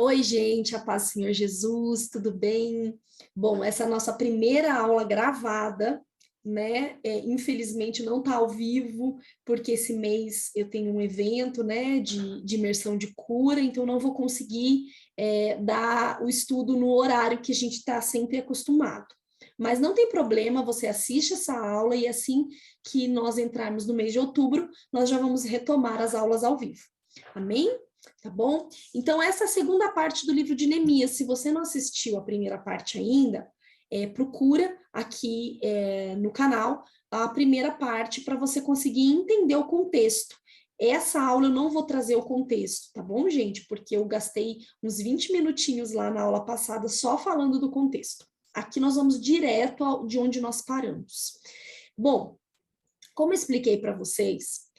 Oi, gente, a paz do Senhor Jesus, tudo bem? Bom, essa é a nossa primeira aula gravada, né? Infelizmente não está ao vivo, porque esse mês eu tenho um evento, né, de imersão de cura, então não vou conseguir dar o estudo no horário que a gente está sempre acostumado. Mas não tem problema, você assiste essa aula e assim que nós entrarmos no mês de outubro, nós já vamos retomar as aulas ao vivo. Amém? Tá bom? Então, essa é a segunda parte do livro de Neemias. Se você não assistiu a primeira parte ainda, procura aqui no canal a primeira parte para você conseguir entender o contexto. Essa aula eu não vou trazer o contexto, tá bom, gente? Porque eu gastei uns 20 minutinhos lá na aula passada só falando do contexto. Aqui nós vamos direto de onde nós paramos. Bom, como eu expliquei para vocês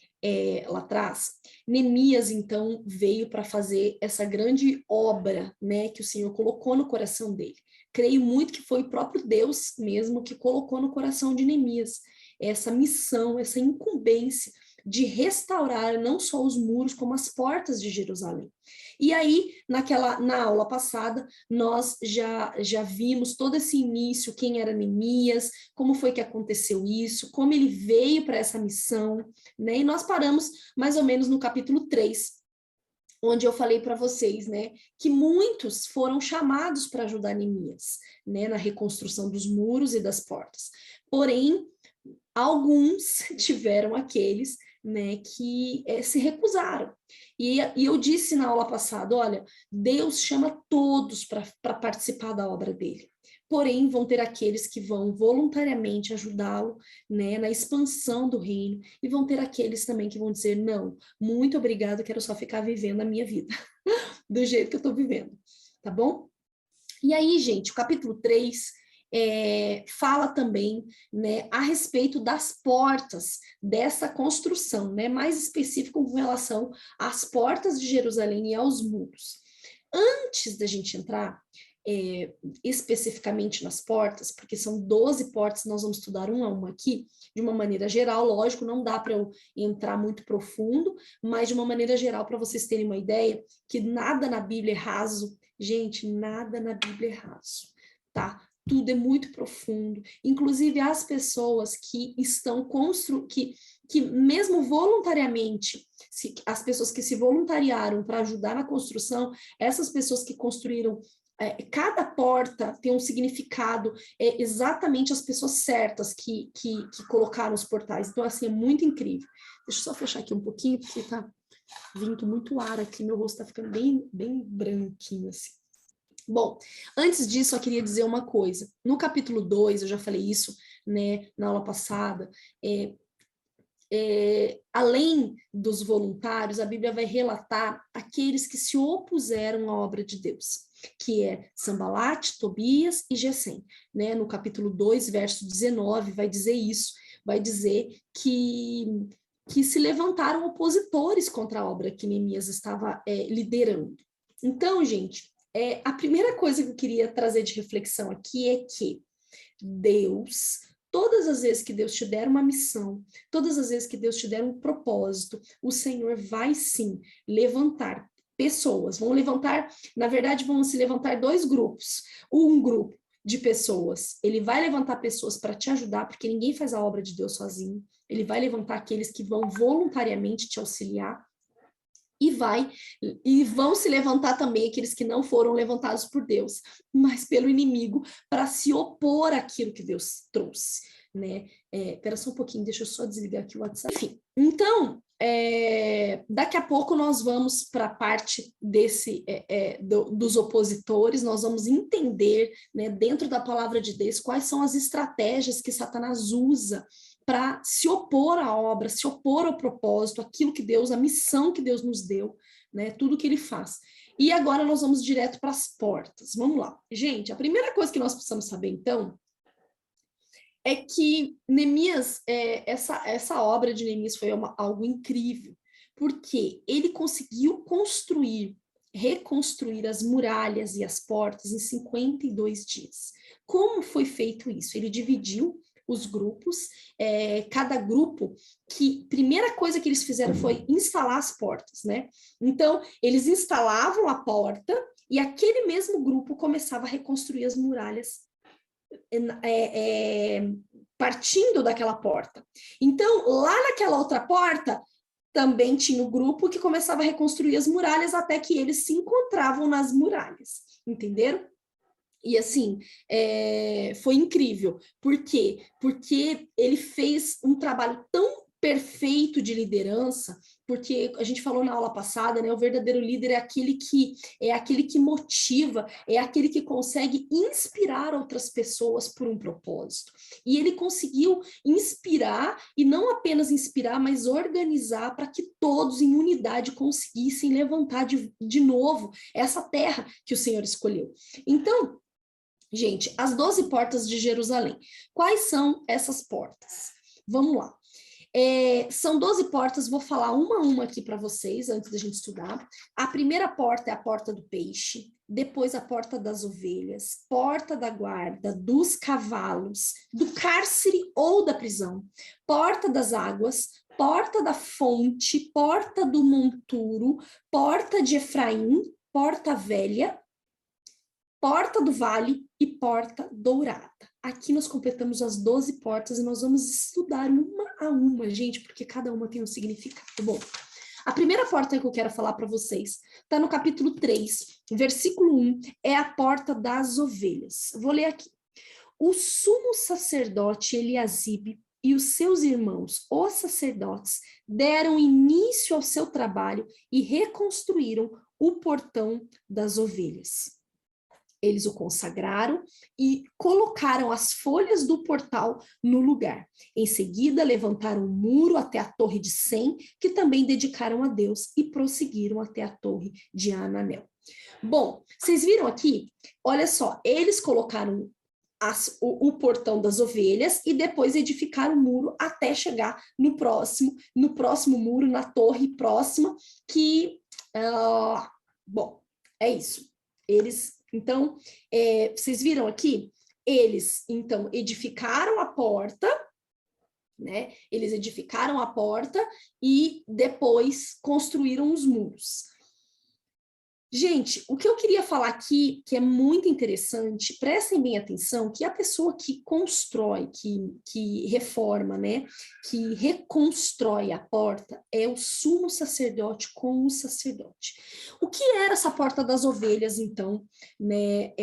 lá atrás, Neemias, então, veio para fazer essa grande obra, né, que o Senhor colocou no coração dele. Creio muito que foi o próprio Deus mesmo que colocou no coração de Neemias essa missão, essa incumbência de restaurar não só os muros, como as portas de Jerusalém. E aí, na aula passada, nós já vimos todo esse início, quem era Neemias, como foi que aconteceu isso, como ele veio para essa missão, né? E nós paramos mais ou menos no capítulo 3, onde eu falei para vocês, né, que muitos foram chamados para ajudar Neemias, né, na reconstrução dos muros e das portas. Porém, alguns tiveram aqueles, né, que se recusaram. E eu disse na aula passada, olha, Deus chama todos para participar da obra dele. Porém, vão ter aqueles que vão voluntariamente ajudá-lo, né, na expansão do reino, e vão ter aqueles também que vão dizer, não, muito obrigado, quero só ficar vivendo a minha vida, do jeito que eu estou vivendo, tá bom? E aí, gente, o capítulo 3 fala também, né, a respeito das portas dessa construção, né, mais específico com relação às portas de Jerusalém e aos muros. Antes da gente entrar especificamente nas portas, porque são 12 portas, nós vamos estudar uma a uma aqui, de uma maneira geral, lógico, não dá para eu entrar muito profundo, mas de uma maneira geral, para vocês terem uma ideia, que nada na Bíblia é raso, gente, nada na Bíblia é raso, tá? Tudo é muito profundo, inclusive as pessoas que estão que mesmo voluntariamente, as pessoas que se voluntariaram para ajudar na construção, essas pessoas que construíram cada porta tem um significado, exatamente as pessoas certas que colocaram os portais. Então, assim, é muito incrível. Deixa eu só fechar aqui um pouquinho, porque tá vindo muito ar aqui, meu rosto tá ficando bem, bem branquinho, assim. Bom, antes disso, eu queria dizer uma coisa. No capítulo 2, eu já falei isso, né, na aula passada, além dos voluntários, a Bíblia vai relatar aqueles que se opuseram à obra de Deus, que é Sambalate, Tobias e Gesem, né? No capítulo 2, verso 19, vai dizer isso, vai dizer que se levantaram opositores contra a obra que Neemias estava liderando. Então, gente, a primeira coisa que eu queria trazer de reflexão aqui é que Deus, todas as vezes que Deus te der uma missão, todas as vezes que Deus te der um propósito, o Senhor vai sim levantar pessoas. Vão levantar, na verdade, vão se levantar dois grupos. Um grupo de pessoas, ele vai levantar pessoas para te ajudar, porque ninguém faz a obra de Deus sozinho. Ele vai levantar aqueles que vão voluntariamente te auxiliar. E vão se levantar também aqueles que não foram levantados por Deus, mas pelo inimigo, para se opor àquilo que Deus trouxe, né? Espera só um pouquinho, deixa eu só desligar aqui o WhatsApp. Enfim, então, daqui a pouco nós vamos para a parte dos opositores, nós vamos entender, né, dentro da palavra de Deus, quais são as estratégias que Satanás usa para se opor à obra, se opor ao propósito, aquilo que Deus, a missão que Deus nos deu, né, tudo que ele faz. E agora nós vamos direto para as portas. Vamos lá. Gente, a primeira coisa que nós precisamos saber, então, é que Neemias, essa obra de Neemias foi algo incrível, porque ele conseguiu reconstruir as muralhas e as portas em 52 dias. Como foi feito isso? Ele dividiu os grupos, cada grupo, primeira coisa que eles fizeram foi instalar as portas, né? Então, eles instalavam a porta e aquele mesmo grupo começava a reconstruir as muralhas partindo daquela porta. Então, lá naquela outra porta, também tinha o grupo que começava a reconstruir as muralhas até que eles se encontravam nas muralhas, entenderam? E assim, foi incrível. Por quê? Porque ele fez um trabalho tão perfeito de liderança, porque a gente falou na aula passada, né? O verdadeiro líder é aquele que motiva, é aquele que consegue inspirar outras pessoas por um propósito. E ele conseguiu inspirar, e não apenas inspirar, mas organizar para que todos em unidade conseguissem levantar de novo essa terra que o Senhor escolheu. Então, gente, as 12 portas de Jerusalém. Quais são essas portas? Vamos lá. São 12 portas, vou falar uma a uma aqui para vocês, antes da gente estudar. A primeira porta é a porta do peixe, depois a porta das ovelhas, porta da guarda, dos cavalos, do cárcere ou da prisão, porta das águas, porta da fonte, porta do monturo, porta de Efraim, porta velha, porta do vale e porta dourada. Aqui nós completamos as 12 portas e nós vamos estudar uma a uma, gente, porque cada uma tem um significado. Bom, a primeira porta que eu quero falar para vocês está no capítulo 3, versículo 1, é a porta das ovelhas. Vou ler aqui. O sumo sacerdote Eliasibe e os seus irmãos, os sacerdotes, deram início ao seu trabalho e reconstruíram o portão das ovelhas. Eles o consagraram e colocaram as folhas do portal no lugar. Em seguida, levantaram o muro até a torre de Sem, que também dedicaram a Deus, e prosseguiram até a torre de Ananel. Bom, vocês viram aqui? Olha só, eles colocaram o portão das ovelhas e depois edificaram o muro até chegar no próximo muro, na torre próxima, que, bom, é isso. Então, vocês viram aqui? Eles, então, edificaram a porta, né? Eles edificaram a porta e depois construíram os muros. Gente, o que eu queria falar aqui, que é muito interessante, prestem bem atenção, que a pessoa que constrói, que reforma, né, que reconstrói a porta, é o sumo sacerdote com o sacerdote. O que era essa porta das ovelhas, então, né,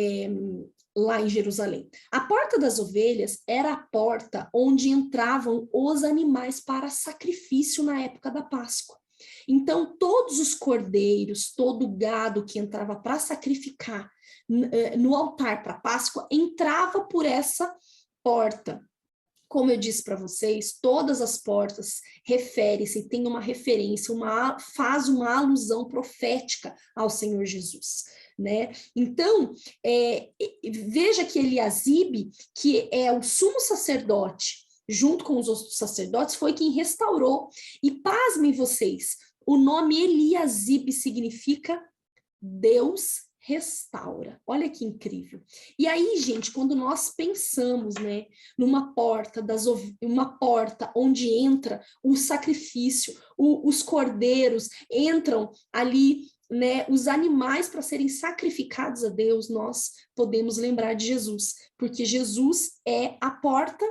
lá em Jerusalém? A porta das ovelhas era a porta onde entravam os animais para sacrifício na época da Páscoa. Então, todos os cordeiros, todo o gado que entrava para sacrificar no altar para Páscoa, entrava por essa porta. Como eu disse para vocês, todas as portas referem-se, tem uma referência, faz uma alusão profética ao Senhor Jesus, né? Então, veja que Eliasibe, que é o sumo sacerdote, junto com os outros sacerdotes, foi quem restaurou. E pasmem vocês, o nome Eliasibe significa Deus restaura. Olha que incrível. E aí, gente, quando nós pensamos, né, numa porta uma porta onde entra o sacrifício, os cordeiros entram ali, né, os animais para serem sacrificados a Deus, nós podemos lembrar de Jesus, porque Jesus é a porta,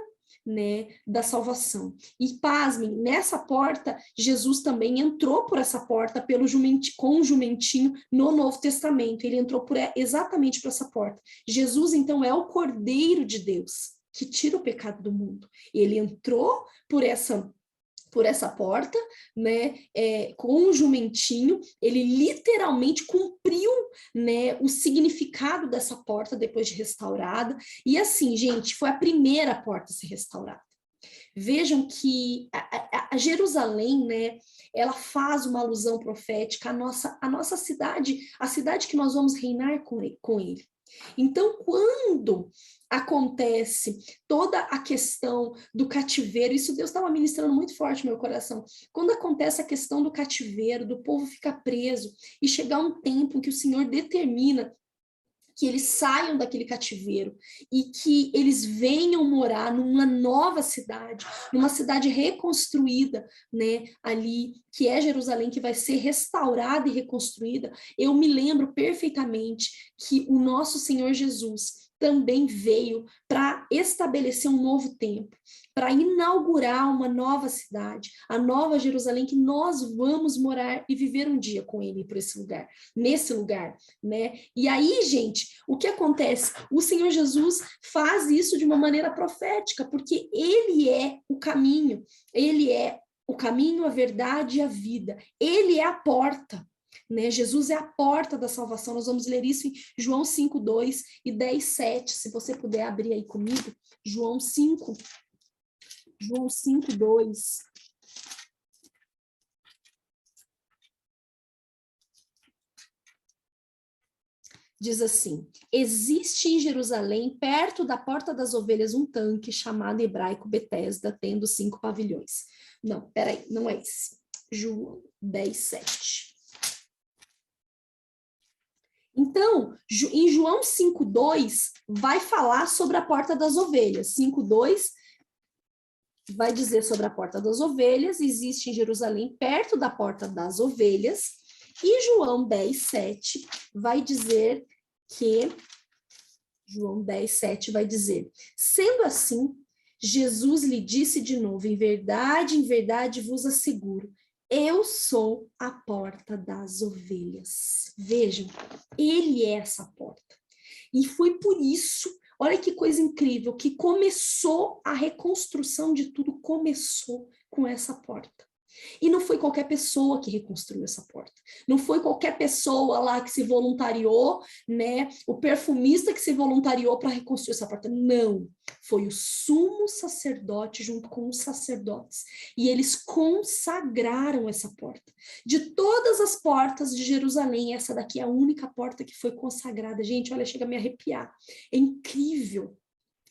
né, da salvação. E pasmem, nessa porta, Jesus também entrou por essa porta com o jumentinho no Novo Testamento. Ele entrou exatamente por essa porta. Jesus, então, é o Cordeiro de Deus que tira o pecado do mundo. Ele entrou por essa porta, né, com um jumentinho, ele literalmente cumpriu, né, o significado dessa porta depois de restaurada, e assim, gente, foi a primeira porta a ser restaurada. Vejam que a Jerusalém, né, ela faz uma alusão profética à nossa cidade, a cidade que nós vamos reinar com ele. Então, quando acontece toda a questão do cativeiro, isso Deus estava ministrando muito forte no meu coração, quando acontece a questão do cativeiro, do povo ficar preso, e chegar um tempo que o Senhor determina que eles saiam daquele cativeiro e que eles venham morar numa nova cidade, numa cidade reconstruída, né, ali, que é Jerusalém, que vai ser restaurada e reconstruída. Eu me lembro perfeitamente que o nosso Senhor Jesus também veio para estabelecer um novo tempo, para inaugurar uma nova cidade, a nova Jerusalém, que nós vamos morar e viver um dia com ele por esse lugar, nesse lugar, né? E aí, gente, o que acontece? O Senhor Jesus faz isso de uma maneira profética, porque ele é o caminho, a verdade e a vida. Ele é a porta. Né? Jesus é a porta da salvação. Nós vamos ler isso em João 5:2 e 10:7. Se você puder abrir aí comigo, João 5:2. Diz assim: existe em Jerusalém, perto da Porta das Ovelhas, um tanque chamado hebraico Betesda, tendo 5 pavilhões. Não, peraí, não é esse. João 10:7. Então, em João 5:2, vai falar sobre a Porta das Ovelhas. 5:2 vai dizer sobre a Porta das Ovelhas, existe em Jerusalém, perto da Porta das Ovelhas. E João 10:7 vai dizer que, João 10:7 vai dizer, sendo assim, Jesus lhe disse de novo, em verdade vos asseguro, eu sou a porta das ovelhas. Vejam, ele é essa porta. E foi por isso, olha que coisa incrível, que começou a reconstrução de tudo, começou com essa porta. E não foi qualquer pessoa que reconstruiu essa porta. Não foi qualquer pessoa lá que se voluntariou, né? O perfumista que se voluntariou para reconstruir essa porta. Não. Foi o sumo sacerdote junto com os sacerdotes. E eles consagraram essa porta. De todas as portas de Jerusalém, essa daqui é a única porta que foi consagrada. Gente, olha, chega a me arrepiar. É incrível.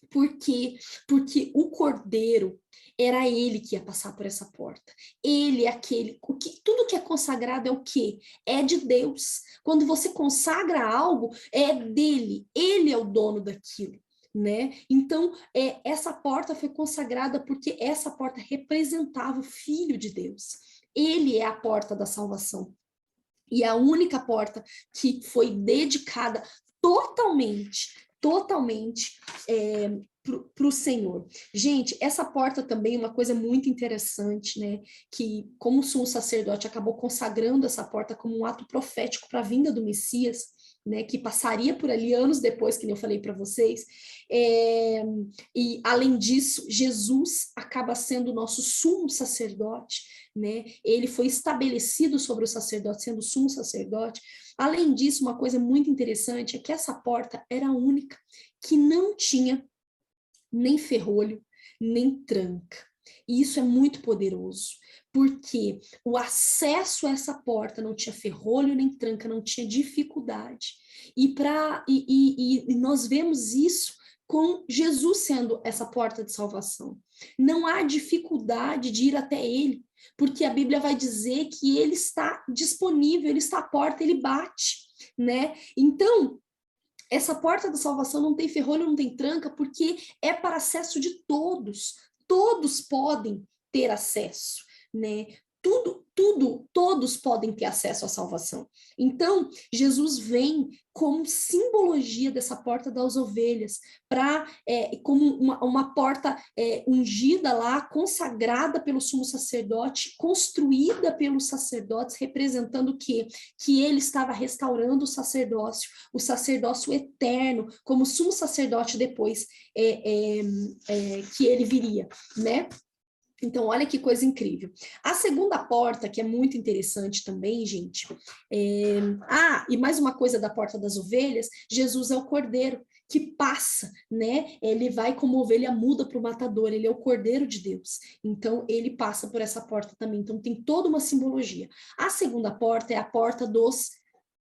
Por quê? Porque o Cordeiro era ele que ia passar por essa porta. Ele é aquele, tudo que é consagrado é o quê? É de Deus. Quando você consagra algo, é dele. Ele é o dono daquilo. Né? Então, essa porta foi consagrada porque essa porta representava o Filho de Deus. Ele é a porta da salvação. E a única porta que foi dedicada totalmente para o Senhor. Gente, essa porta também é uma coisa muito interessante, né? Que como o sumo sacerdote acabou consagrando essa porta como um ato profético para a vinda do Messias, né? Que passaria por ali anos depois, que nem eu falei para vocês. E além disso, Jesus acaba sendo o nosso sumo sacerdote, né? Ele foi estabelecido sobre o sacerdote, sendo sumo sacerdote. Além disso, uma coisa muito interessante é que essa porta era a única que não tinha nem ferrolho, nem tranca. E isso é muito poderoso, porque o acesso a essa porta não tinha ferrolho nem tranca, não tinha dificuldade. E nós vemos isso com Jesus sendo essa porta de salvação. Não há dificuldade de ir até ele, porque a Bíblia vai dizer que ele está disponível, ele está à porta, ele bate, né? Então, essa porta da salvação não tem ferrolho, não tem tranca, porque é para acesso de todos. Todos podem ter acesso, né? Todos podem ter acesso à salvação. Então, Jesus vem como simbologia dessa porta das ovelhas, como uma porta ungida lá, consagrada pelo sumo sacerdote, construída pelos sacerdotes, representando que ele estava restaurando o sacerdócio eterno, como sumo sacerdote depois que ele viria, né? Então, olha que coisa incrível. A segunda porta, que é muito interessante também, gente. E mais uma coisa da porta das ovelhas: Jesus é o cordeiro que passa, né? Ele vai como ovelha muda para o matador, ele é o cordeiro de Deus. Então, ele passa por essa porta também. Então, tem toda uma simbologia. A segunda porta é a porta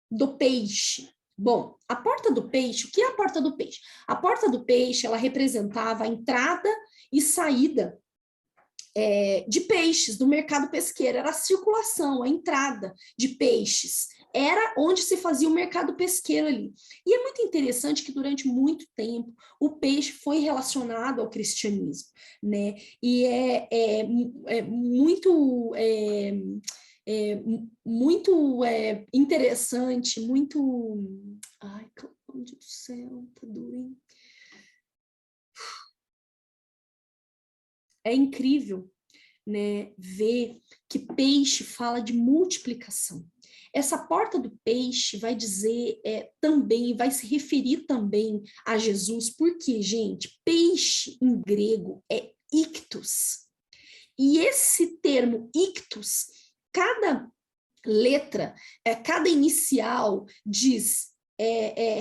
do peixe. Bom, a porta do peixe, o que é a porta do peixe? A porta do peixe, ela representava a entrada e saída de peixes do mercado pesqueiro, era a circulação, a entrada de peixes era onde se fazia o mercado pesqueiro ali. E é muito interessante que durante muito tempo o peixe foi relacionado ao cristianismo, né? E é muito interessante, muito... Ai, meu Deus do céu, tá doendo. É incrível, né, ver que peixe fala de multiplicação. Essa porta do peixe vai dizer também, vai se referir também a Jesus, porque, gente, peixe em grego é ictus. E esse termo ictus, cada letra, cada inicial diz,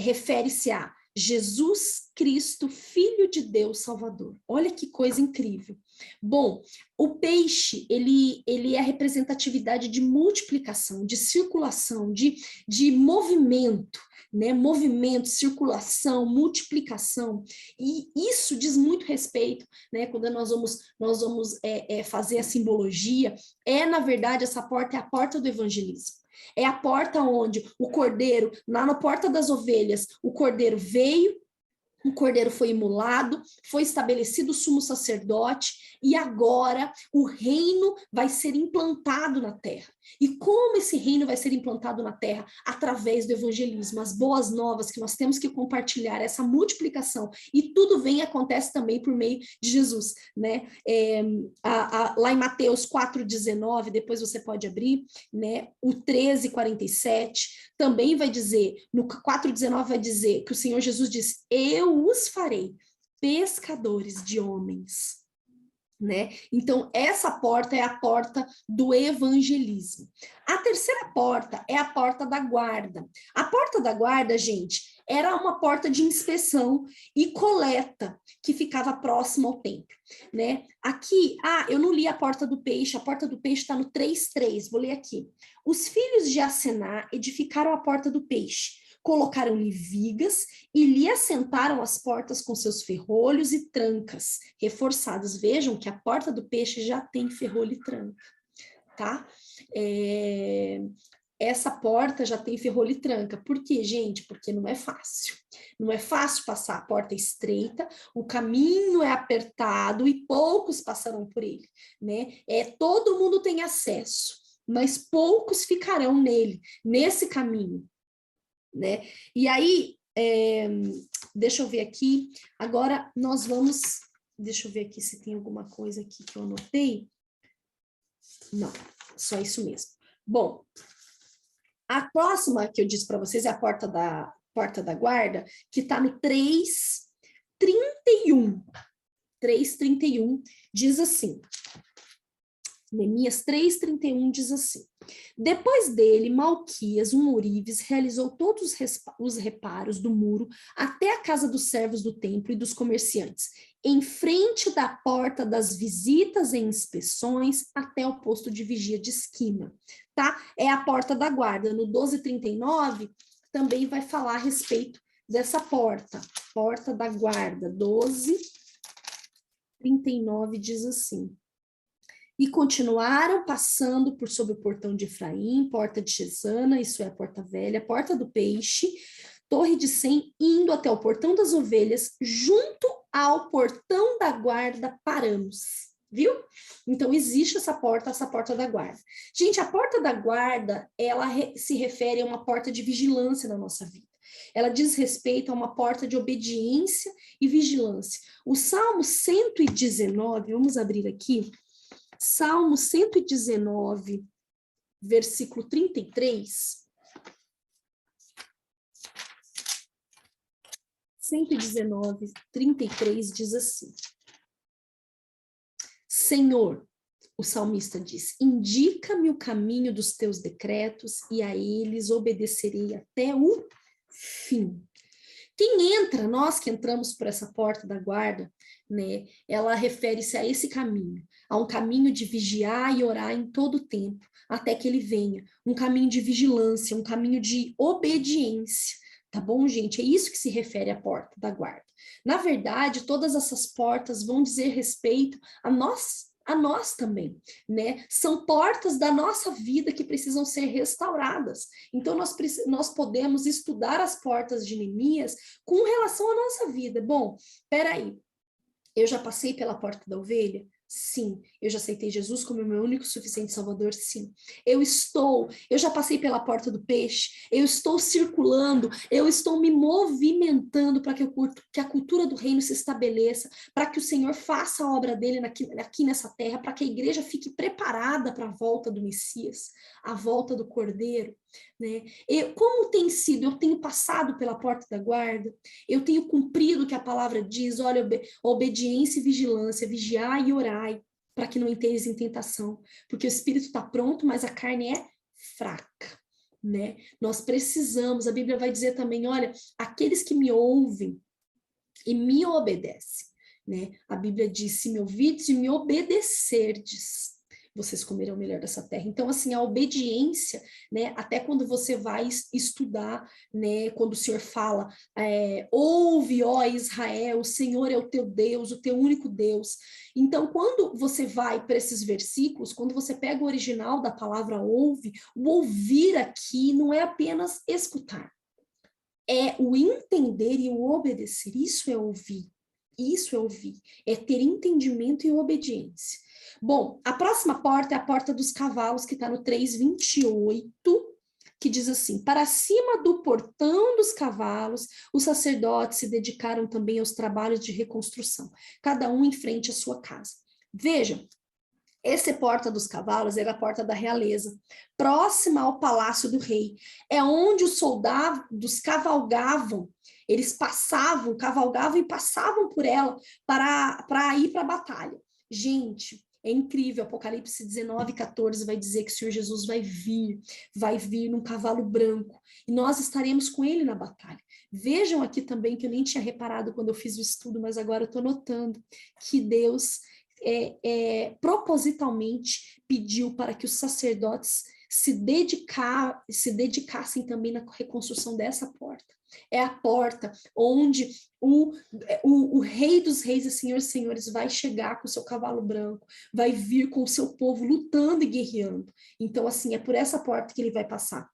refere-se a Jesus Cristo, Filho de Deus Salvador. Olha que coisa incrível. Bom, o peixe, ele é a representatividade de multiplicação, de circulação, de movimento, né? Movimento, circulação, multiplicação, e isso diz muito respeito, né? Quando nós vamos fazer a simbologia, na verdade, essa porta é a porta do evangelismo. É a porta onde o cordeiro, lá na porta das ovelhas, o cordeiro veio, o cordeiro foi imolado, foi estabelecido o sumo sacerdote, e agora o reino vai ser implantado na terra. E como esse reino vai ser implantado na terra? Através do evangelismo, as boas novas que nós temos que compartilhar, essa multiplicação, e tudo vem e acontece também por meio de Jesus, né? Lá em Mateus 4,19, depois você pode abrir, né? O 13,47, também vai dizer, no 4,19 vai dizer que o Senhor Jesus diz, eu os farei pescadores de homens. Né? Então, essa porta é a porta do evangelismo. A terceira porta é a porta da guarda. A porta da guarda, gente, era uma porta de inspeção e coleta que ficava próxima ao templo, né? Aqui, eu não li a porta do peixe está no 3:3, vou ler aqui. Os filhos de Asená edificaram a porta do peixe, colocaram-lhe vigas e lhe assentaram as portas com seus ferrolhos e trancas reforçados. Vejam que a porta do peixe já tem ferrolho e tranca, tá? Essa porta já tem ferrolho e tranca. Por quê, gente? Porque não é fácil. Não é fácil passar, a porta é estreita, o caminho é apertado e poucos passarão por ele, né? Todo mundo tem acesso, mas poucos ficarão nesse caminho, né? E aí, deixa eu ver aqui, agora nós vamos, deixa eu ver aqui se tem alguma coisa aqui que eu anotei. Não, só isso mesmo. Bom, a próxima que eu disse para vocês é a porta da guarda, que está no 3:31. 3:31 diz assim, Neemias 3:31 diz assim, depois dele, Malquias, um ourives, realizou todos os reparos do muro até a casa dos servos do templo e dos comerciantes, em frente da porta das visitas e inspeções até o posto de vigia de esquina, tá? É a porta da guarda. No 12:39 também vai falar a respeito dessa porta da guarda. 12:39 diz assim, e continuaram passando por sob o portão de Efraim, porta de Chesana, isso é a porta velha, porta do peixe, torre de Sem, indo até o portão das ovelhas, junto ao portão da guarda paramos, viu? Então existe essa porta da guarda. Gente, a porta da guarda, ela se refere a uma porta de vigilância na nossa vida. Ela diz respeito a uma porta de obediência e vigilância. O Salmo 119, vamos abrir aqui, Salmo 119, versículo 33. 119, 33 diz assim, Senhor, o salmista diz, indica-me o caminho dos teus decretos e a eles obedecerei até o fim. Quem entra, nós que entramos por essa porta da guarda, né, ela refere-se a esse caminho, a um caminho de vigiar e orar em todo o tempo, até que ele venha, um caminho de vigilância, um caminho de obediência, tá bom, gente? É isso que se refere à porta da guarda. Na verdade, todas essas portas vão dizer respeito a nós, a nós também, né? São portas da nossa vida que precisam ser restauradas. Então, nós podemos estudar as portas de Neemias com relação à nossa vida. Bom, peraí, eu já passei pela porta da ovelha? Sim. Eu já aceitei Jesus como meu único e suficiente Salvador? Sim. Eu já passei pela porta do peixe, eu estou circulando, eu estou me movimentando para que a cultura do reino se estabeleça, para que o Senhor faça a obra dele aqui nessa terra, para que a igreja fique preparada para a volta do Messias, a volta do Cordeiro, né? Como tem sido? Eu tenho passado pela porta da guarda, eu tenho cumprido o que a palavra diz, olha, obediência e vigilância, vigiai e orai, para que não entreis em tentação, porque o espírito está pronto, mas a carne é fraca, né? Nós precisamos, a Bíblia vai dizer também, olha, aqueles que me ouvem e me obedecem, né? A Bíblia diz, se me ouvides e me obedecerdes, vocês comerão melhor dessa terra. Então, assim, a obediência, né, até quando você vai estudar, né, quando o Senhor fala, ouve, ó Israel, o Senhor é o teu Deus, o teu único Deus. Então, quando você vai para esses versículos, quando você pega o original da palavra ouve, o ouvir aqui não é apenas escutar, é o entender e o obedecer. Isso é ouvir. Isso é ouvir. É ter entendimento e obediência. Bom, a próxima porta é a porta dos cavalos, que está no 3:28, que diz assim: para cima do portão dos cavalos, os sacerdotes se dedicaram também aos trabalhos de reconstrução, cada um em frente à sua casa. Vejam, essa porta dos cavalos era a porta da realeza, próxima ao palácio do rei. É onde os soldados cavalgavam, eles passavam, cavalgavam e passavam por ela para ir para a batalha. Gente, é incrível, Apocalipse 19:14 vai dizer que o Senhor Jesus vai vir num cavalo branco, e nós estaremos com ele na batalha. Vejam aqui também, que eu nem tinha reparado quando eu fiz o estudo, mas agora eu estou notando que Deus propositalmente pediu para que os sacerdotes se dedicassem também na reconstrução dessa porta. É a porta onde o Rei dos Reis e Senhor dos Senhores vai chegar com o seu cavalo branco, vai vir com o seu povo lutando e guerreando. Então, assim, é por essa porta que ele vai passar.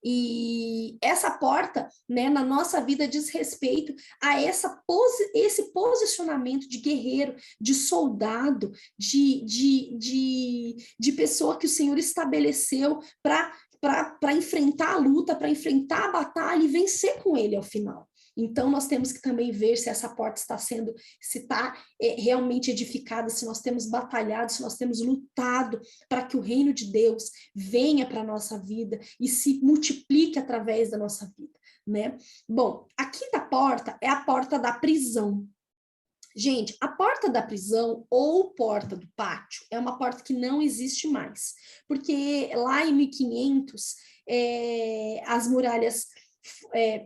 E essa porta, né, na nossa vida diz respeito a esse posicionamento de guerreiro, de soldado, de pessoa que o Senhor estabeleceu para enfrentar a luta, para enfrentar a batalha e vencer com ele ao final. Então, nós temos que também ver se essa porta está sendo, se está realmente edificada, se nós temos batalhado, se nós temos lutado para que o reino de Deus venha para a nossa vida e se multiplique através da nossa vida, né? Bom, a quinta porta é a porta da prisão. Gente, a porta da prisão ou porta do pátio é uma porta que não existe mais, porque lá em 1500, as muralhas...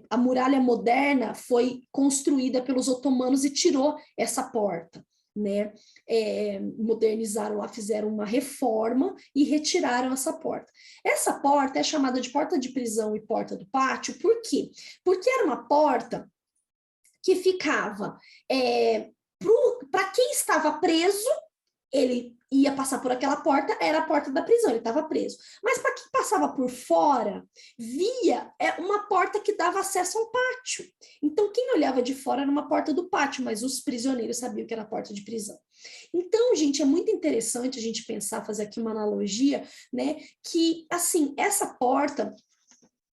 a muralha moderna foi construída pelos otomanos e tirou essa porta, né? Modernizaram lá, fizeram uma reforma e retiraram essa porta. Essa porta é chamada de porta de prisão e porta do pátio, por quê? Porque era uma porta que ficava para quem estava preso, ele ia passar por aquela porta, era a porta da prisão, ele estava preso. Mas para quem passava por fora, via uma porta que dava acesso ao pátio. Então, quem olhava de fora era uma porta do pátio, mas os prisioneiros sabiam que era a porta de prisão. Então, gente, é muito interessante a gente pensar, fazer aqui uma analogia, né, que, assim, essa porta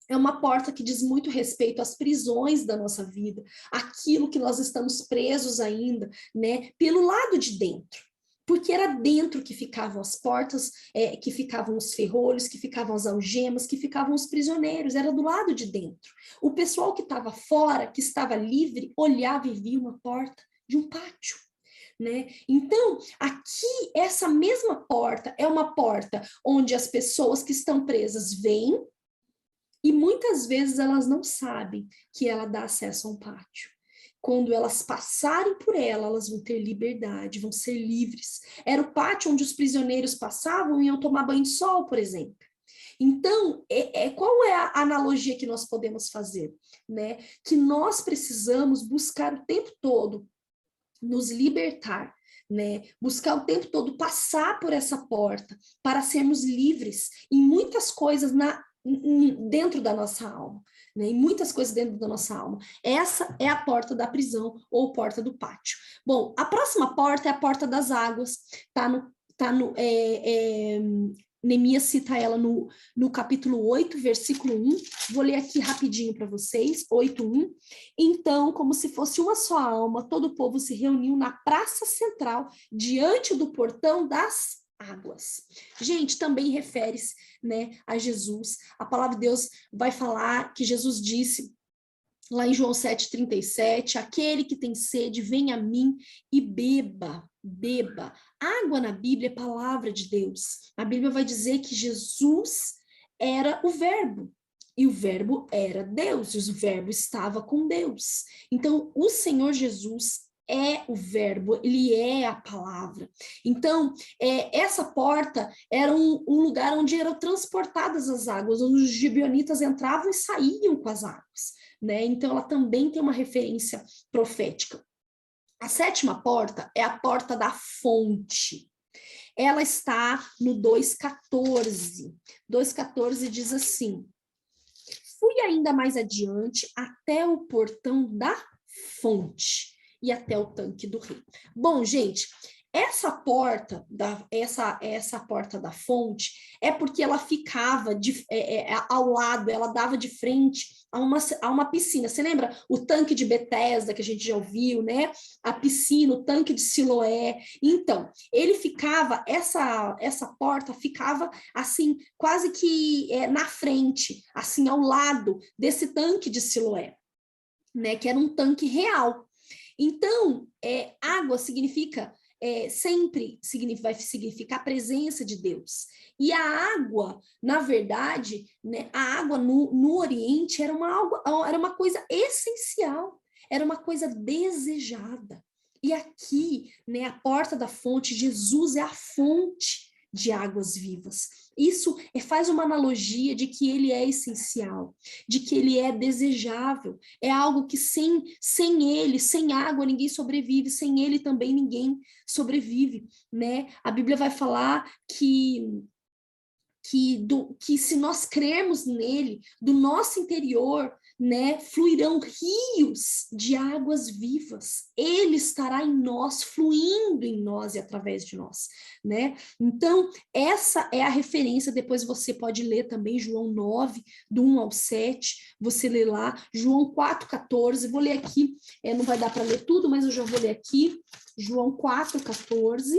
é uma porta que diz muito respeito às prisões da nossa vida, aquilo que nós estamos presos ainda, né, pelo lado de dentro. Porque era dentro que ficavam as portas, que ficavam os ferrolhos, que ficavam as algemas, que ficavam os prisioneiros, era do lado de dentro. O pessoal que estava fora, que estava livre, olhava e via uma porta de um pátio. Né? Então, aqui, essa mesma porta é uma porta onde as pessoas que estão presas vêm, e muitas vezes elas não sabem que ela dá acesso a um pátio. Quando elas passarem por ela, elas vão ter liberdade, vão ser livres. Era o pátio onde os prisioneiros passavam e iam tomar banho de sol, por exemplo. Então, qual é a analogia que nós podemos fazer? Né? Que nós precisamos buscar o tempo todo nos libertar né? Buscar o tempo todo passar por essa porta para sermos livres em muitas coisas dentro da nossa alma, né? Em muitas coisas dentro da nossa alma. Essa é a porta da prisão ou porta do pátio. Bom, a próxima porta é a porta das águas, Neemias cita ela no capítulo 8, versículo 1. Vou ler aqui rapidinho para vocês, 8:1. Então, como se fosse uma só alma, todo o povo se reuniu na praça central, diante do portão das águas. Gente, também refere-se, né, a Jesus. A palavra de Deus vai falar que Jesus disse, lá em João 7,37, aquele que tem sede, vem a mim e beba, beba. Água na Bíblia é palavra de Deus. A Bíblia vai dizer que Jesus era o verbo, e o verbo era Deus, e o verbo estava com Deus. Então, o Senhor Jesus é o verbo, ele é a palavra. Então, essa porta era um lugar onde eram transportadas as águas, onde os gibeonitas entravam e saíam com as águas, né? Então, ela também tem uma referência profética. A sétima porta é a porta da fonte. Ela está no 2,14. 2,14 diz assim: fui ainda mais adiante até o portão da fonte e até o tanque do rei. Bom, gente, essa porta da fonte é porque ela ficava ao lado, ela dava de frente a uma piscina. Você lembra o tanque de Betesda que a gente já ouviu, né? A piscina, o tanque de Siloé. Então, ele ficava, essa porta ficava assim, quase que na frente, assim, ao lado desse tanque de Siloé, né? Que era um tanque real. Então, água significa sempre vai significar a presença de Deus. E a água, na verdade, né, a água no Oriente era uma coisa essencial, era uma coisa desejada. E aqui, né, a porta da fonte, Jesus é a fonte de águas vivas. Isso faz uma analogia de que ele é essencial, de que ele é desejável. É algo que sem ele, sem água, ninguém sobrevive, sem ele também ninguém sobrevive, né? A Bíblia vai falar que se nós crermos nele, do nosso interior, né, fluirão rios de águas vivas. Ele estará em nós, fluindo em nós e através de nós, né? Então, essa é a referência. Depois você pode ler também João 9, do 1 ao 7, você lê lá, João 4,14, vou ler aqui, não vai dar para ler tudo, mas eu já vou ler aqui, João 4,14.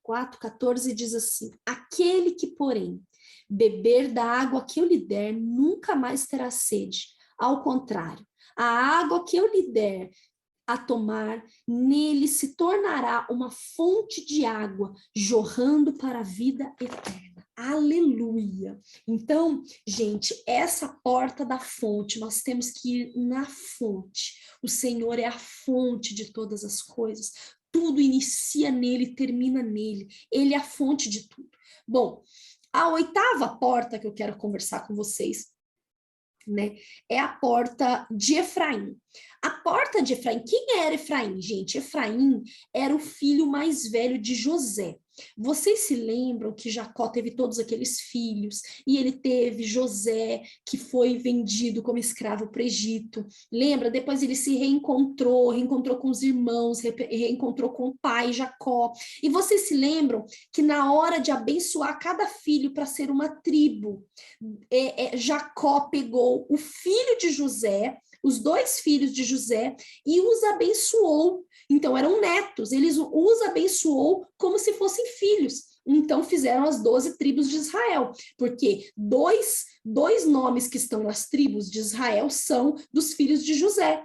4,14 diz assim: aquele que, porém, beber da água que eu lhe der, nunca mais terá sede. Ao contrário, a água que eu lhe der a tomar, nele se tornará uma fonte de água, jorrando para a vida eterna. Aleluia! Então, gente, essa porta da fonte, nós temos que ir na fonte. O Senhor é a fonte de todas as coisas. Tudo inicia nele, termina nele. Ele é a fonte de tudo. Bom, a oitava porta que eu quero conversar com vocês, né, é a porta de Efraim. A porta de Efraim, quem era Efraim, gente? Efraim era o filho mais velho de José. Vocês se lembram que Jacó teve todos aqueles filhos, e ele teve José, que foi vendido como escravo para o Egito. Lembra? Depois ele se reencontrou com os irmãos, reencontrou com o pai Jacó. E vocês se lembram que na hora de abençoar cada filho para ser uma tribo, Jacó pegou o filho de José, os dois filhos de José, e os abençoou. Então, eram netos, eles os abençoou como se fossem filhos. Então, fizeram as 12 tribos de Israel, porque dois nomes que estão nas tribos de Israel são dos filhos de José.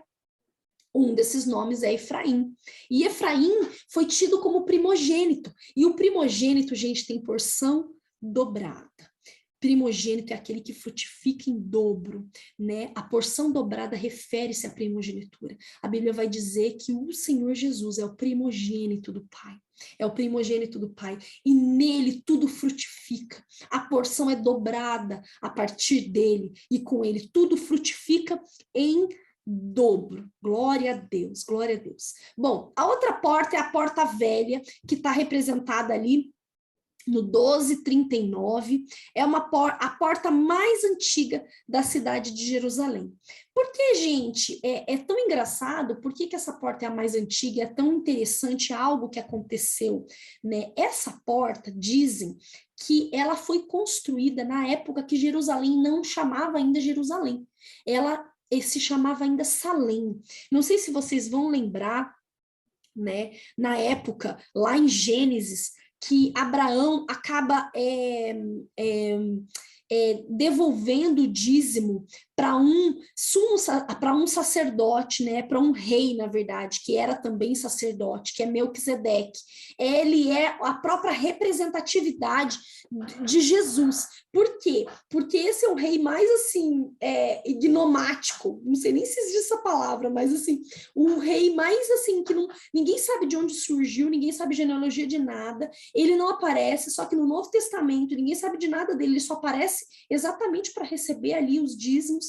Um desses nomes é Efraim. E Efraim foi tido como primogênito. E o primogênito, gente, tem porção dobrada. Primogênito é aquele que frutifica em dobro, né? A porção dobrada refere-se à primogenitura. A Bíblia vai dizer que o Senhor Jesus é o primogênito do Pai. É o primogênito do Pai. E nele tudo frutifica. A porção é dobrada a partir dele. E com ele tudo frutifica em dobro. Glória a Deus, glória a Deus. Bom, a outra porta é a porta velha, que está representada ali no 1239, é a porta mais antiga da cidade de Jerusalém. Por que, gente, é tão engraçado? Por que essa porta é a mais antiga? É tão interessante algo que aconteceu, né? Essa porta, dizem que ela foi construída na época que Jerusalém não chamava ainda Jerusalém. Ela se chamava ainda Salém. Não sei se vocês vão lembrar, né? Na época, lá em Gênesis, que Abraão acaba devolvendo o dízimo para um sacerdote, né, para um rei, na verdade, que era também sacerdote, que é Melquisedeque. Ele é a própria representatividade de Jesus. Por quê? Porque esse é o rei mais, assim, ignomático, não sei nem se existe essa palavra, mas, assim, o rei mais, assim, que ninguém sabe de onde surgiu, ninguém sabe genealogia de nada, ele não aparece, só que no Novo Testamento ninguém sabe de nada dele, ele só aparece exatamente para receber ali os dízimos,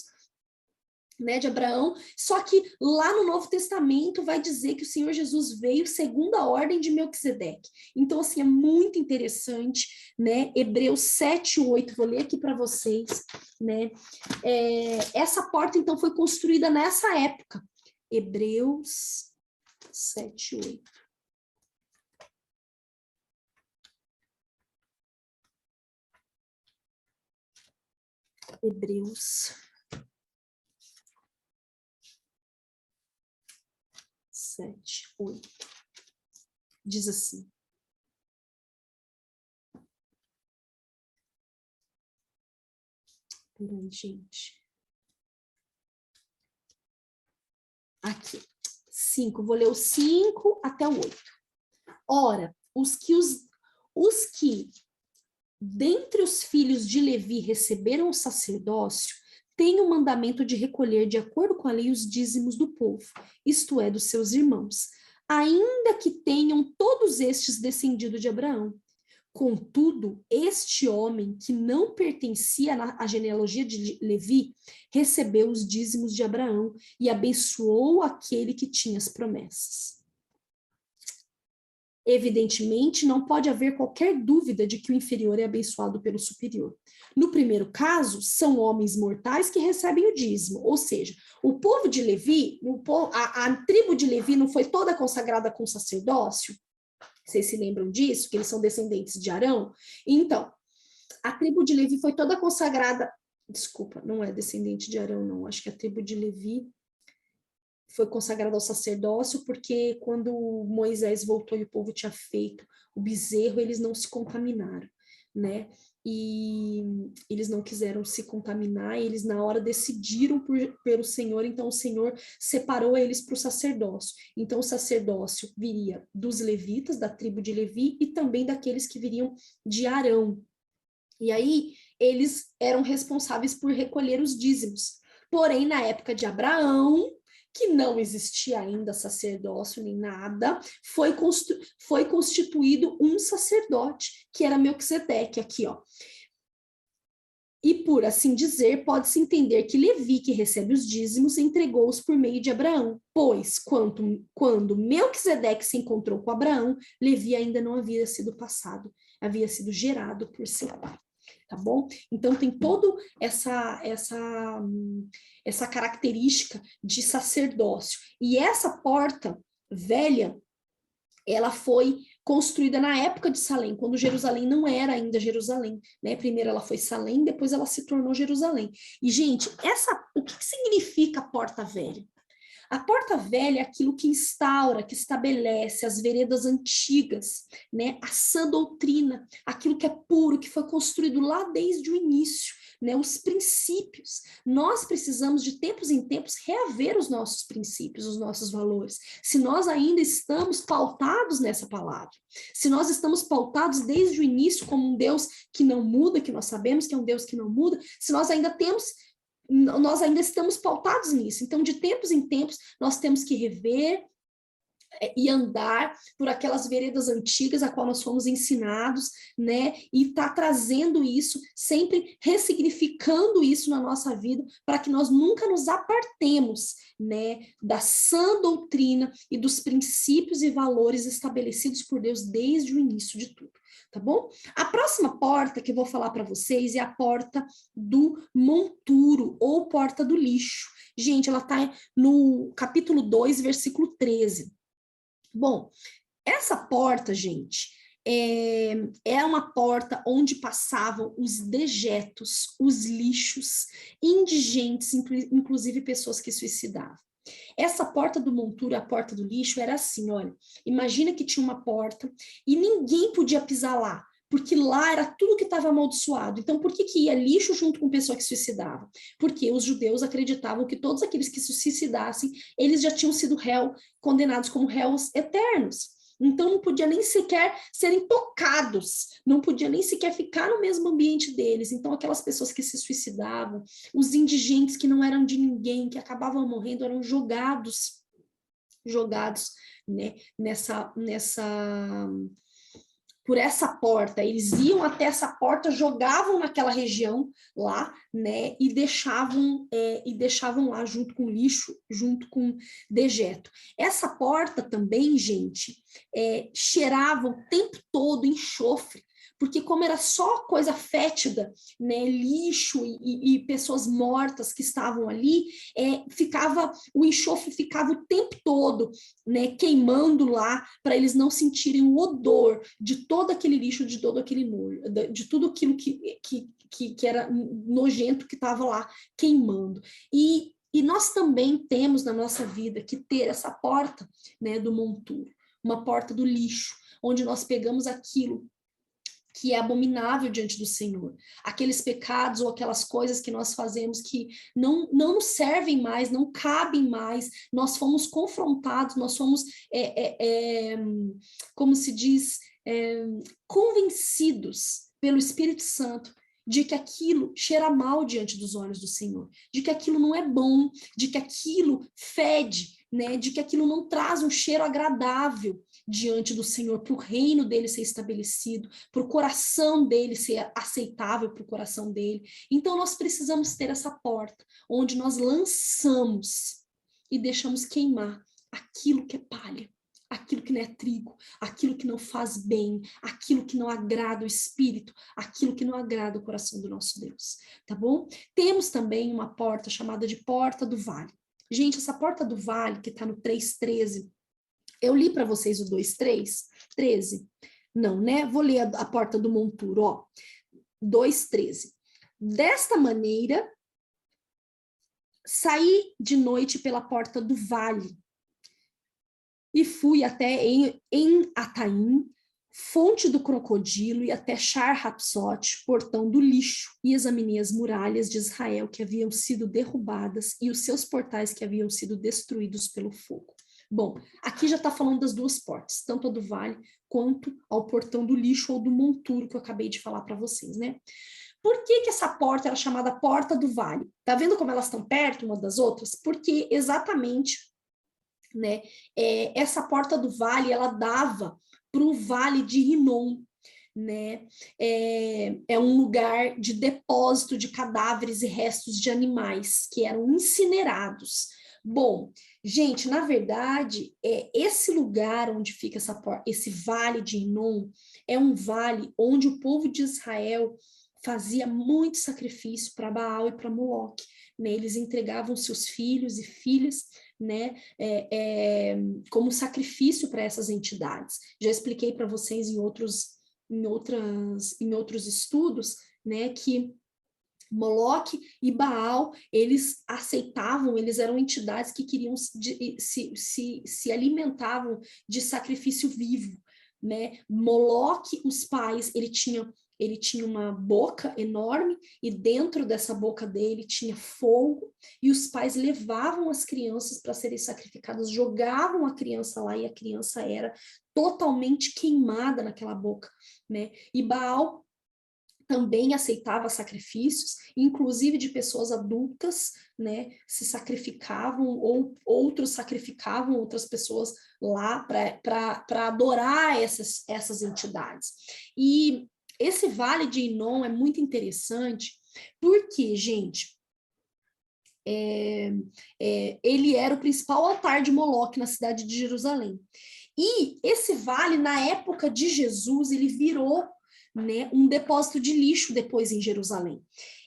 né, de Abraão, só que lá no Novo Testamento vai dizer que o Senhor Jesus veio segundo a ordem de Melquisedeque. Então, assim, é muito interessante, né, Hebreus 7:8, vou ler aqui para vocês, né, essa porta, então, foi construída nessa época, Hebreus 7:8. Hebreus 7:8. Diz assim. Peraí, gente. Aqui. 5. Vou ler o 5 até o 8. Ora, os que dentre os filhos de Levi receberam o sacerdócio, têm o mandamento de recolher de acordo com a lei os dízimos do povo, isto é, dos seus irmãos, ainda que tenham todos estes descendido de Abraão. Contudo, este homem que não pertencia à genealogia de Levi, recebeu os dízimos de Abraão e abençoou aquele que tinha as promessas. Evidentemente, não pode haver qualquer dúvida de que o inferior é abençoado pelo superior. No primeiro caso, são homens mortais que recebem o dízimo, ou seja, o povo de Levi, a tribo de Levi não foi toda consagrada com sacerdócio? Vocês se lembram disso? Que eles são descendentes de Arão? Então, a tribo de Levi foi toda consagrada... Desculpa, não é descendente de Arão, não. Acho que a tribo de Levi foi consagrada ao sacerdócio, porque quando Moisés voltou e o povo tinha feito o bezerro, eles não se contaminaram, né? E eles não quiseram se contaminar, e eles na hora decidiram pelo Senhor, então o Senhor separou eles para o sacerdócio. Então o sacerdócio viria dos levitas, da tribo de Levi, e também daqueles que viriam de Arão. E aí eles eram responsáveis por recolher os dízimos. Porém, na época de Abraão, que não existia ainda sacerdócio nem nada, foi constituído um sacerdote, que era Melquisedeque, aqui, ó. E por assim dizer, pode-se entender que Levi, que recebe os dízimos, entregou-os por meio de Abraão, pois quando Melquisedeque se encontrou com Abraão, Levi ainda não havia sido passado, havia sido gerado por seu pai. Tá bom? Então tem toda essa característica de sacerdócio. E essa porta velha, ela foi construída na época de Salém, quando Jerusalém não era ainda Jerusalém, né? Primeiro ela foi Salém, depois ela se tornou Jerusalém. E, gente, o que significa a porta velha? A porta velha é aquilo que instaura, que estabelece as veredas antigas, né? A sã doutrina, aquilo que é puro, que foi construído lá desde o início, né? Os princípios. Nós precisamos de tempos em tempos reaver os nossos princípios, os nossos valores. Se nós ainda estamos pautados nessa palavra, se nós estamos pautados desde o início como um Deus que não muda, que nós sabemos que é um Deus que não muda, se nós ainda estamos pautados nisso. Então, de tempos em tempos, nós temos que rever e andar por aquelas veredas antigas a qual nós fomos ensinados, né? E tá trazendo isso, sempre ressignificando isso na nossa vida, para que nós nunca nos apartemos, né, da sã doutrina e dos princípios e valores estabelecidos por Deus desde o início de tudo. Tá bom? A próxima porta que eu vou falar para vocês é a porta do monturo, ou porta do lixo. Gente, ela está no capítulo 2, versículo 13. Bom, essa porta, gente, é uma porta onde passavam os dejetos, os lixos, indigentes, inclusive pessoas que suicidavam. Essa porta do monturo, a porta do lixo, era assim, olha, imagina que tinha uma porta e ninguém podia pisar lá, porque lá era tudo que estava amaldiçoado. Então, por que ia lixo junto com pessoa que suicidava? Porque os judeus acreditavam que todos aqueles que se suicidassem, eles já tinham sido condenados como réus eternos. Então, não podia nem sequer serem tocados, não podia nem sequer ficar no mesmo ambiente deles. Então, aquelas pessoas que se suicidavam, os indigentes que não eram de ninguém, que acabavam morrendo, eram jogados, né, por essa porta. Eles iam até essa porta, jogavam naquela região lá, né, e deixavam lá junto com lixo, junto com dejeto. Essa porta também, gente, cheirava o tempo todo enxofre, porque como era só coisa fétida, né, lixo e pessoas mortas que estavam ali, o enxofre ficava o tempo todo, né, queimando lá, para eles não sentirem o odor de todo aquele lixo, de todo aquele nojo, de tudo aquilo que era nojento que estava lá queimando. E nós também temos na nossa vida que ter essa porta, né, do monturo, uma porta do lixo, onde nós pegamos aquilo que é abominável diante do Senhor. Aqueles pecados ou aquelas coisas que nós fazemos que não nos servem mais, não cabem mais, nós fomos confrontados, nós fomos, como se diz, convencidos pelo Espírito Santo de que aquilo cheira mal diante dos olhos do Senhor, de que aquilo não é bom, de que aquilo fede, né, de que aquilo não traz um cheiro agradável diante do Senhor, para o reino dele ser estabelecido, para o coração dele ser aceitável para o coração dele. Então nós precisamos ter essa porta, onde nós lançamos e deixamos queimar aquilo que é palha, aquilo que não é trigo, aquilo que não faz bem, aquilo que não agrada o Espírito, aquilo que não agrada o coração do nosso Deus, tá bom? Temos também uma porta chamada de porta do vale. Gente, essa porta do vale, que está no 3:13, eu li para vocês o 2:13? Não, né? Vou ler a porta do monturo, ó. 2:13. Desta maneira, saí de noite pela porta do vale e fui até em Ataim, fonte do crocodilo, e até Shar-Hatzote, portão do lixo, e examinei as muralhas de Israel que haviam sido derrubadas e os seus portais que haviam sido destruídos pelo fogo. Bom, aqui já está falando das duas portas, tanto a do vale quanto ao portão do lixo ou do monturo que eu acabei de falar para vocês, né? Por que essa porta era chamada porta do vale? Tá vendo como elas estão perto uma das outras? Porque exatamente, né, essa porta do vale, ela dava para o vale de Rinom, né? É um lugar de depósito de cadáveres e restos de animais que eram incinerados. Bom, gente, na verdade, esse lugar onde fica esse vale de Inom é um vale onde o povo de Israel fazia muito sacrifício para Baal e para Moloque, né? Eles entregavam seus filhos e filhas, né, como sacrifício para essas entidades. Já expliquei para vocês em outros estudos, né, que Moloque e Baal, eles aceitavam, eles eram entidades que queriam se alimentavam de sacrifício vivo, né? Moloque, os pais, ele tinha uma boca enorme e dentro dessa boca dele tinha fogo e os pais levavam as crianças para serem sacrificadas, jogavam a criança lá e a criança era totalmente queimada naquela boca, né? E Baal também aceitava sacrifícios, inclusive de pessoas adultas, né, se sacrificavam, ou outros sacrificavam outras pessoas lá para adorar essas entidades. E esse Vale de Inom é muito interessante, porque, gente, ele era o principal altar de Moloque na cidade de Jerusalém. E esse vale, na época de Jesus, ele virou, né, um depósito de lixo depois em Jerusalém.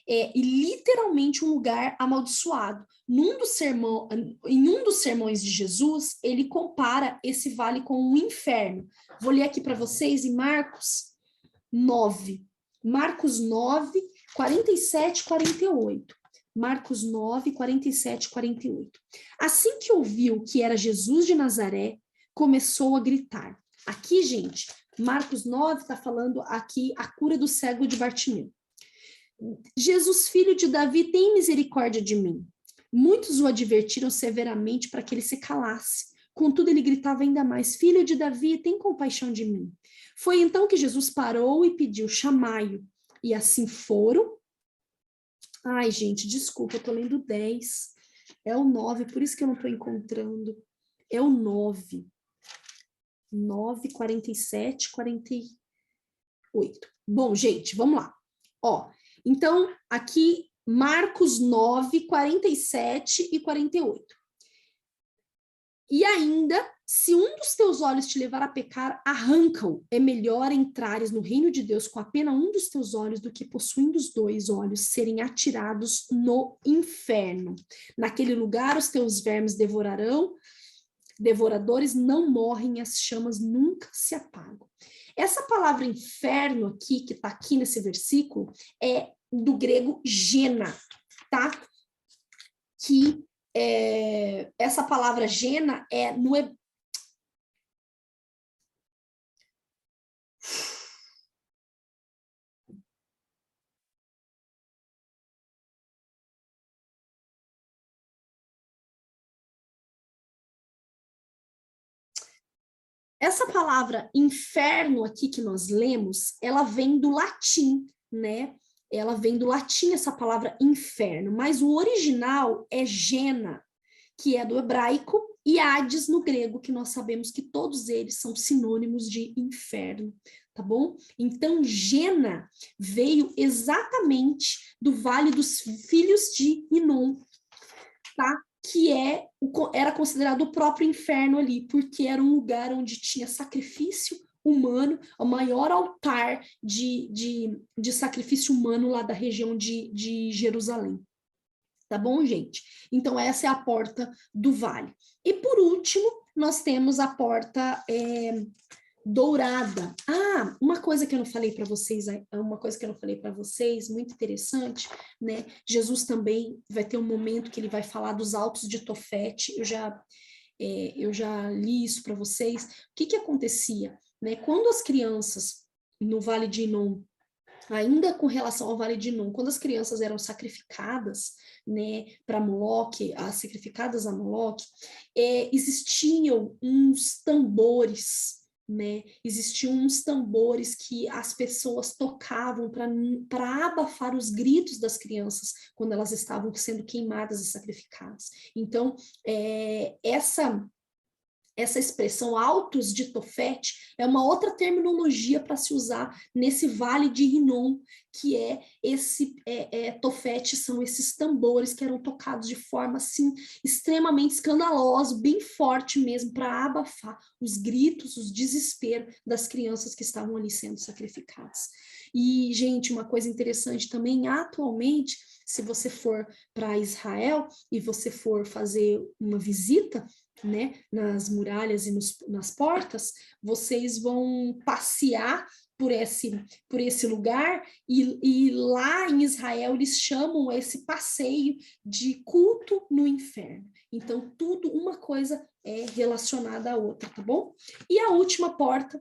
E literalmente um lugar amaldiçoado. Em um dos sermões de Jesus, ele compara esse vale com um inferno. Vou ler aqui para vocês em Marcos 9. Marcos 9, 47 e 48. Marcos 9, 47 e 48. Assim que ouviu que era Jesus de Nazaré, começou a gritar. Aqui, gente, Marcos 9 está falando aqui a cura do cego de Bartimeu. Jesus, filho de Davi, tem misericórdia de mim. Muitos o advertiram severamente para que ele se calasse. Contudo, ele gritava ainda mais, filho de Davi, tem compaixão de mim. Foi então que Jesus parou e pediu, chamai-o. E assim foram. Ai, gente, desculpa, eu tô lendo 10. É o 9, por isso que eu não tô encontrando. É o 9. 9, 47, 48. Bom, gente, vamos lá. Ó, então, aqui, Marcos 9, 47 e 48. E ainda, se um dos teus olhos te levar a pecar, arranca-o. É melhor entrares no reino de Deus com apenas um dos teus olhos do que possuindo os dois olhos serem atirados no inferno. Naquele lugar os teus vermes devorarão, devoradores não morrem, as chamas nunca se apagam. Essa palavra inferno aqui, que está aqui nesse versículo, é do grego gena, tá? Que essa palavra gena é no essa palavra inferno aqui que nós lemos, ela vem do latim, né? Ela vem do latim, essa palavra inferno, mas o original é gena, que é do hebraico, e Hades no grego, que nós sabemos que todos eles são sinônimos de inferno, tá bom? Então, Gena veio exatamente do Vale dos Filhos de Inom, tá? Que era considerado o próprio inferno ali, porque era um lugar onde tinha sacrifício humano, o maior altar de sacrifício humano lá da região de Jerusalém. Tá bom, gente? Então, essa é a porta do vale. E, por último, nós temos a porta dourada. Ah, uma coisa que eu não falei para vocês, muito interessante, né? Jesus também vai ter um momento que ele vai falar dos altos de Tofete. Eu já li isso para vocês. O que acontecia, né? Quando as crianças no Vale de Inom, ainda com relação ao Vale de Inom, quando as crianças eram sacrificadas, né, para Moloque, sacrificadas a Moloque, existiam uns tambores, né? Existiam uns tambores que as pessoas tocavam para abafar os gritos das crianças quando elas estavam sendo queimadas e sacrificadas. Então, essa expressão altos de Tofete é uma outra terminologia para se usar nesse Vale de Rinom, que Tofete são esses tambores que eram tocados de forma assim extremamente escandalosa, bem forte mesmo, para abafar os gritos, os desesperos das crianças que estavam ali sendo sacrificadas. E, gente, uma coisa interessante também, atualmente, se você for para Israel e você for fazer uma visita, né, nas muralhas e nas portas, vocês vão passear por esse lugar e lá em Israel eles chamam esse passeio de culto no inferno. Então, tudo uma coisa é relacionada à outra, tá bom? E a última porta,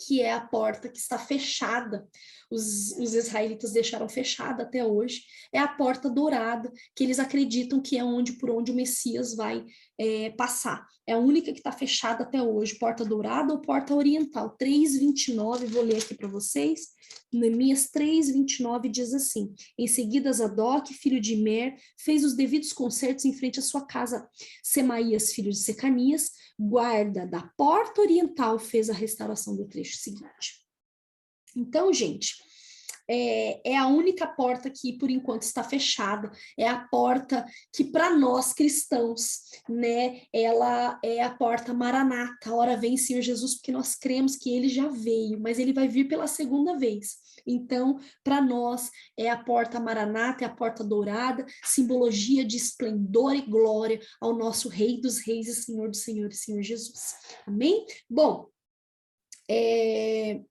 que é a porta que está fechada, os israelitas deixaram fechada até hoje, é a porta dourada, que eles acreditam que é por onde o Messias vai passar. é a única que está fechada até hoje, porta dourada ou porta oriental, 3:29, vou ler aqui para vocês. Neemias 3:29 diz assim: em seguida Zadok, filho de Imer, fez os devidos concertos em frente à sua casa. Semaías, filho de Secanias, guarda da porta oriental, fez a restauração do trecho seguinte. Então, gente, é a única porta que, por enquanto, está fechada. É a porta que, para nós cristãos, né, ela é a porta Maranata. Ora vem, Senhor Jesus, porque nós cremos que ele já veio, mas ele vai vir pela segunda vez. Então, para nós, é a porta Maranata, é a porta dourada, simbologia de esplendor e glória ao nosso Rei dos Reis e Senhor dos Senhores, Senhor Jesus. Amém? Bom,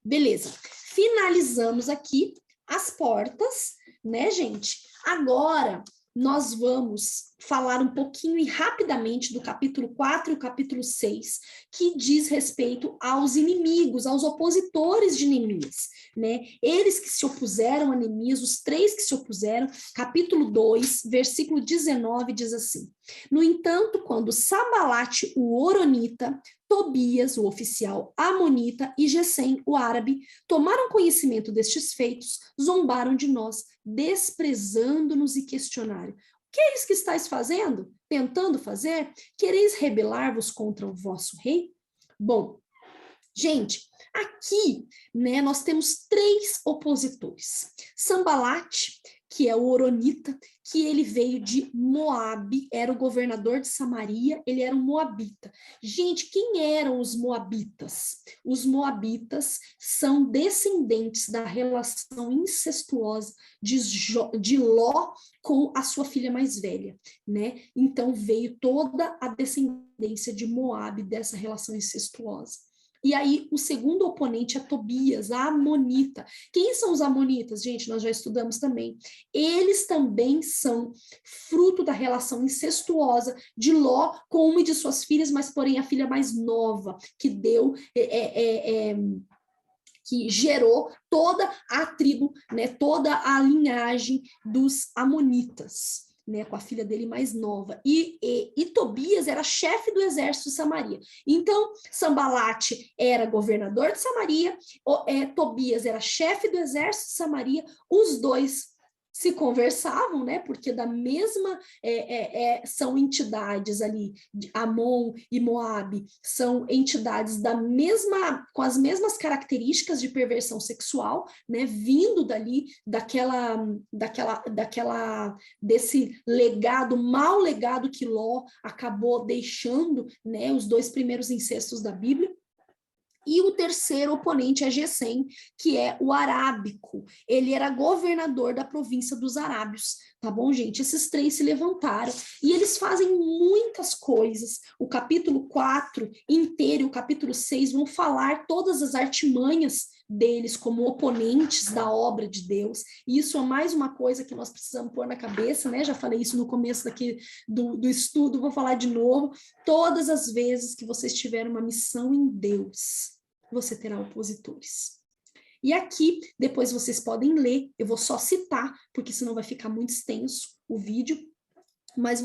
beleza. Finalizamos aqui as portas, né, gente? Agora, nós vamos falar um pouquinho e rapidamente do capítulo 4 e o capítulo 6, que diz respeito aos inimigos, aos opositores de Neemias, né? Eles que se opuseram a Neemias, os 3 que se opuseram, capítulo 2, versículo 19, diz assim: no entanto, quando Sambalate, o Horonita, Tobias, o oficial amonita, e Gesem, o árabe, tomaram conhecimento destes feitos, zombaram de nós, desprezando-nos e questionaram: o que é isso que estáis fazendo? Tentando fazer? Quereis rebelar-vos contra o vosso rei? Bom, gente, aqui, né, nós temos 3 opositores. Sambalate, que é o Horonita, que ele veio de Moabe, era o governador de Samaria, ele era um moabita. Gente, quem eram os moabitas? Os moabitas são descendentes da relação incestuosa de Ló com a sua filha mais velha, né? Então veio toda a descendência de Moabe dessa relação incestuosa. E aí, o segundo oponente é Tobias, a amonita. Quem são os amonitas? Gente, nós já estudamos também. Eles também são fruto da relação incestuosa de Ló com uma de suas filhas, mas porém a filha mais nova, que deu... que gerou toda a tribo, né, toda a linhagem dos amonitas, né, com a filha dele mais nova. E Tobias era chefe do exército de Samaria. Então, Sambalate era governador de Samaria, Tobias era chefe do exército de Samaria, os dois se conversavam, né? Porque da mesma são entidades ali, Amon e Moabe, são entidades com as mesmas características de perversão sexual, né? Vindo dali desse legado, mau legado que Ló acabou deixando, né? Os 2 primeiros incestos da Bíblia. E o terceiro oponente é Gesem, que é o arábico. Ele era governador da província dos arábios, tá bom, gente? Esses 3 se levantaram e eles fazem muitas coisas. O capítulo 4 inteiro e o capítulo 6 vão falar todas as artimanhas deles como oponentes da obra de Deus. E isso é mais uma coisa que nós precisamos pôr na cabeça, né? Já falei isso no começo daqui do estudo, vou falar de novo. Todas as vezes que vocês tiverem uma missão em Deus, você terá opositores. E aqui, depois vocês podem ler, eu vou só citar, porque senão vai ficar muito extenso o vídeo, mas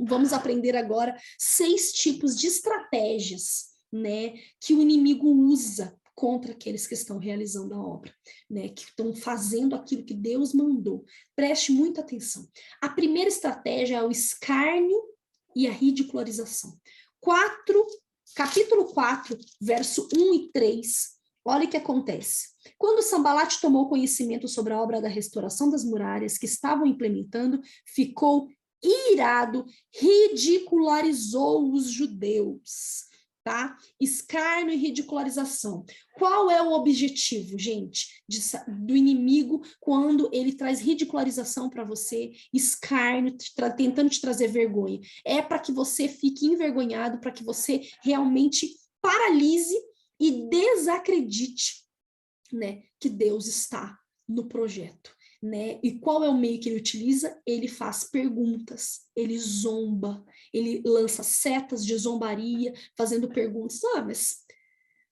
vamos aprender agora 6 tipos de estratégias, né, que o inimigo usa contra aqueles que estão realizando a obra, né, que estão fazendo aquilo que Deus mandou. Preste muita atenção. A primeira estratégia é o escárnio e a ridicularização. Capítulo 4, verso 1 e 3, olha o que acontece. Quando Sambalate tomou conhecimento sobre a obra da restauração das muralhas que estavam implementando, ficou irado, ridicularizou os judeus, tá? Escárnio e ridicularização. Qual é o objetivo, gente, do inimigo quando ele traz ridicularização para você, escárnio, tentando te trazer vergonha? É para que você fique envergonhado, para que você realmente paralise e desacredite, né, que Deus está no projeto. Né? E qual é o meio que ele utiliza? Ele faz perguntas, ele zomba, ele lança setas de zombaria, fazendo perguntas. Mas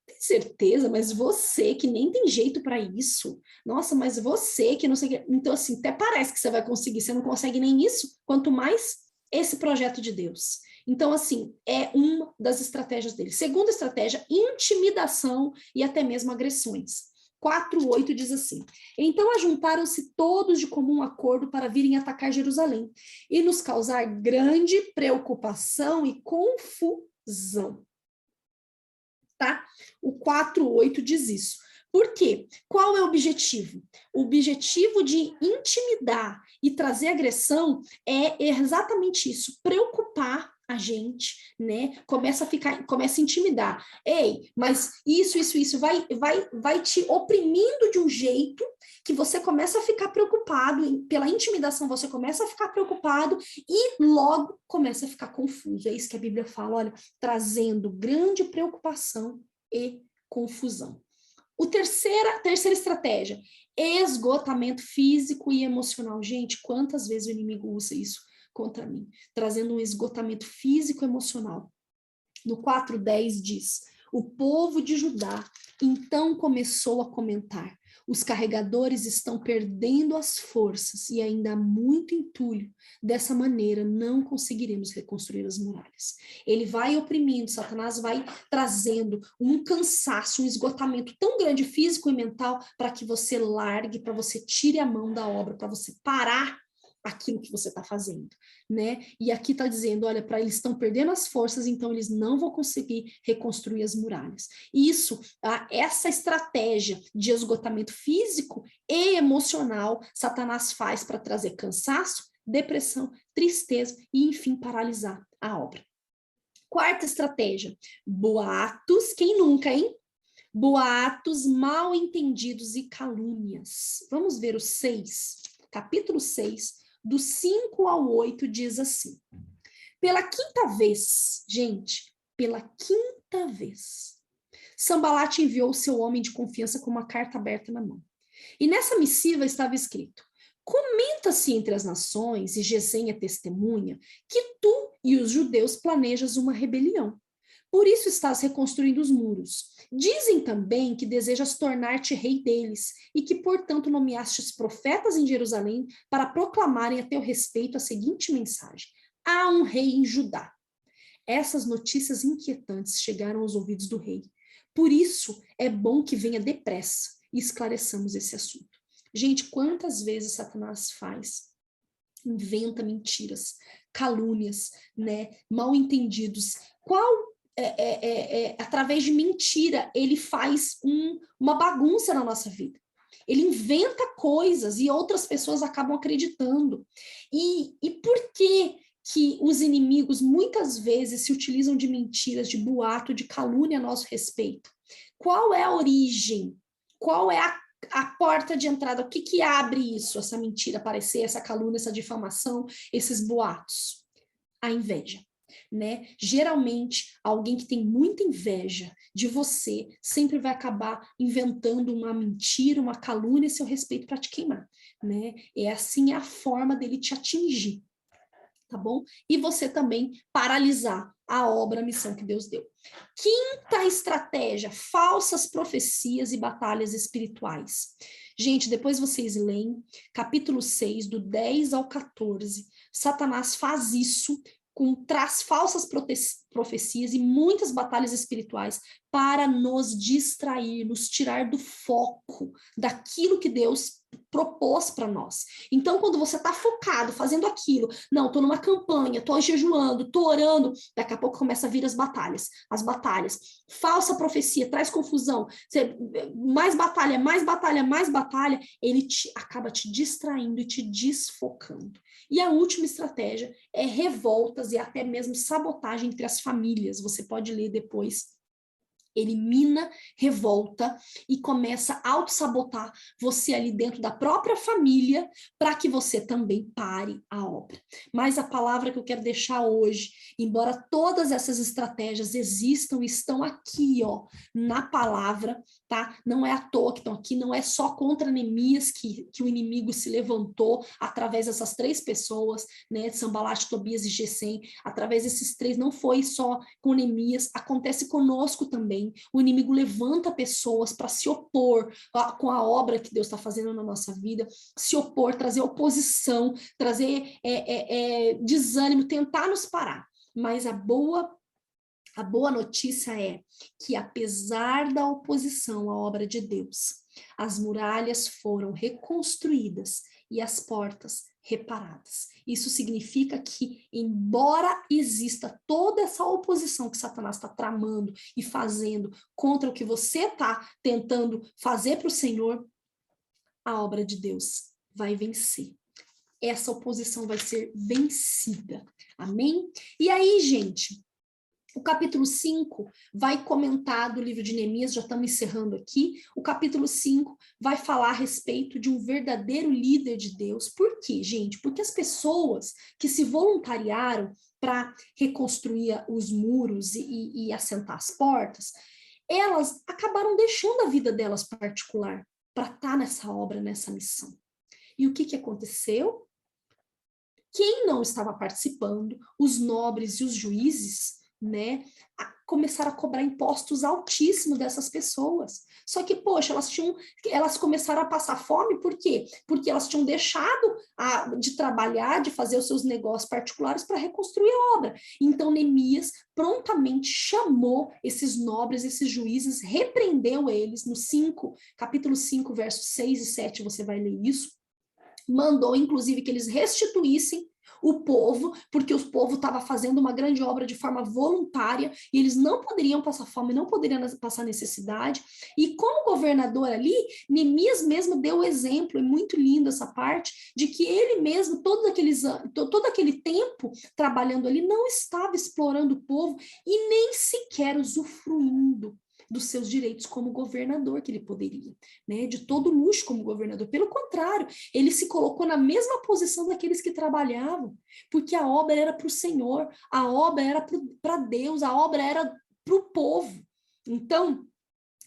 tem certeza? Mas você que nem tem jeito para isso. Nossa, mas você que não sei o que. Então, assim, até parece que você vai conseguir, você não consegue nem isso. Quanto mais esse projeto de Deus. Então, assim, é uma das estratégias dele. Segunda estratégia, intimidação e até mesmo agressões. 4:8 diz assim: então ajuntaram-se todos de comum acordo para virem atacar Jerusalém e nos causar grande preocupação e confusão. Tá? O 4:8 diz isso. Por quê? Qual é o objetivo? O objetivo de intimidar e trazer agressão é exatamente isso, preocupar a gente, né? Começa a intimidar. Ei, mas isso vai te oprimindo de um jeito que você começa a ficar preocupado, pela intimidação você começa a ficar preocupado e logo começa a ficar confuso. É isso que a Bíblia fala, olha, trazendo grande preocupação e confusão. Terceira estratégia, esgotamento físico e emocional. Gente, quantas vezes o inimigo usa isso contra mim? Trazendo um esgotamento físico e emocional. No 4:10 diz, o povo de Judá então começou a comentar, os carregadores estão perdendo as forças e ainda há muito entulho. Dessa maneira, não conseguiremos reconstruir as muralhas. Ele vai oprimindo, Satanás vai trazendo um cansaço, um esgotamento tão grande físico e mental para que você largue, para você tire a mão da obra, para você parar aquilo que você está fazendo, né? E aqui está dizendo, olha, para eles estão perdendo as forças, então eles não vão conseguir reconstruir as muralhas. Isso, essa estratégia de esgotamento físico e emocional, Satanás faz para trazer cansaço, depressão, tristeza e, enfim, paralisar a obra. Quarta estratégia, boatos, quem nunca, hein? Boatos, mal entendidos e calúnias. Vamos ver o 6, capítulo 6, do 5 ao 8, diz assim. Pela quinta vez, gente, pela quinta vez, Sanbalate enviou o seu homem de confiança com uma carta aberta na mão. E nessa missiva estava escrito, comenta-se entre as nações, e Gesem é testemunha, que tu e os judeus planejas uma rebelião. Por isso estás reconstruindo os muros. Dizem também que desejas tornar-te rei deles e que, portanto, nomeastes profetas em Jerusalém para proclamarem a teu respeito a seguinte mensagem: há um rei em Judá. Essas notícias inquietantes chegaram aos ouvidos do rei. Por isso, é bom que venha depressa e esclareçamos esse assunto. Gente, quantas vezes Satanás inventa mentiras, calúnias, né, mal entendidos. Através de mentira, ele faz uma bagunça na nossa vida. Ele inventa coisas e outras pessoas acabam acreditando. E por que os inimigos muitas vezes se utilizam de mentiras, de boato, de calúnia a nosso respeito? Qual é a origem? Qual é a porta de entrada? O que abre isso, essa mentira aparecer, essa calúnia, essa difamação, esses boatos? A inveja. Né? Geralmente, alguém que tem muita inveja de você sempre vai acabar inventando uma mentira, uma calúnia a seu respeito para te queimar, né? É assim a forma dele te atingir, tá bom? E você também paralisar a obra, a missão que Deus deu. Quinta estratégia, falsas profecias e batalhas espirituais. Gente, depois vocês leem capítulo 6, do 10 ao 14, Satanás faz isso, traz falsas profecias e muitas batalhas espirituais para nos distrair, nos tirar do foco daquilo que Deus propôs para nós. Então, quando você está focado, fazendo aquilo, não, estou numa campanha, estou jejuando, estou orando, daqui a pouco começa a vir as batalhas. Falsa profecia, traz confusão, mais batalha, ele acaba te distraindo e te desfocando. E a última estratégia é revoltas e até mesmo sabotagem entre as famílias. Você pode ler depois. Elimina revolta e começa a auto-sabotar você ali dentro da própria família para que você também pare a obra. Mas a palavra que eu quero deixar hoje, embora todas essas estratégias existam, estão aqui, ó, na palavra, tá? Não é à toa que estão aqui, não é só contra Neemias que o inimigo se levantou através dessas 3 pessoas, né? Sanbalat, Tobias e Gesem, através desses 3, não foi só com Neemias, acontece conosco também. O inimigo levanta pessoas para se opor com a obra que Deus está fazendo na nossa vida, se opor, trazer oposição, trazer desânimo, tentar nos parar. Mas a boa notícia é que, apesar da oposição à obra de Deus, as muralhas foram reconstruídas e as portas reparadas. Isso significa que, embora exista toda essa oposição que Satanás está tramando e fazendo contra o que você está tentando fazer para o Senhor, a obra de Deus vai vencer. Essa oposição vai ser vencida. Amém? E aí, gente, o capítulo 5 vai comentar do livro de Neemias, já estamos encerrando aqui. O capítulo 5 vai falar a respeito de um verdadeiro líder de Deus. Por quê, gente? Porque as pessoas que se voluntariaram para reconstruir os muros e assentar as portas, elas acabaram deixando a vida delas particular para estar nessa obra, nessa missão. E o que aconteceu? Quem não estava participando, os nobres e os juízes, né, começaram a cobrar impostos altíssimos dessas pessoas. Só que, poxa, elas começaram a passar fome, por quê? Porque elas tinham deixado de trabalhar, de fazer os seus negócios particulares para reconstruir a obra. Então, Neemias prontamente chamou esses nobres, esses juízes, repreendeu eles no capítulo 5, versos 6 e 7, você vai ler isso. Mandou, inclusive, que eles restituíssem o povo, porque o povo estava fazendo uma grande obra de forma voluntária, e eles não poderiam passar fome, não poderiam passar necessidade, e como governador ali, Neemias mesmo deu o exemplo, é muito lindo essa parte, de que ele mesmo, todo aquele tempo trabalhando ali, não estava explorando o povo, e nem sequer usufruindo dos seus direitos como governador que ele poderia, né? De todo luxo como governador. Pelo contrário, ele se colocou na mesma posição daqueles que trabalhavam, porque a obra era para o Senhor, a obra era para Deus, a obra era para o povo. Então,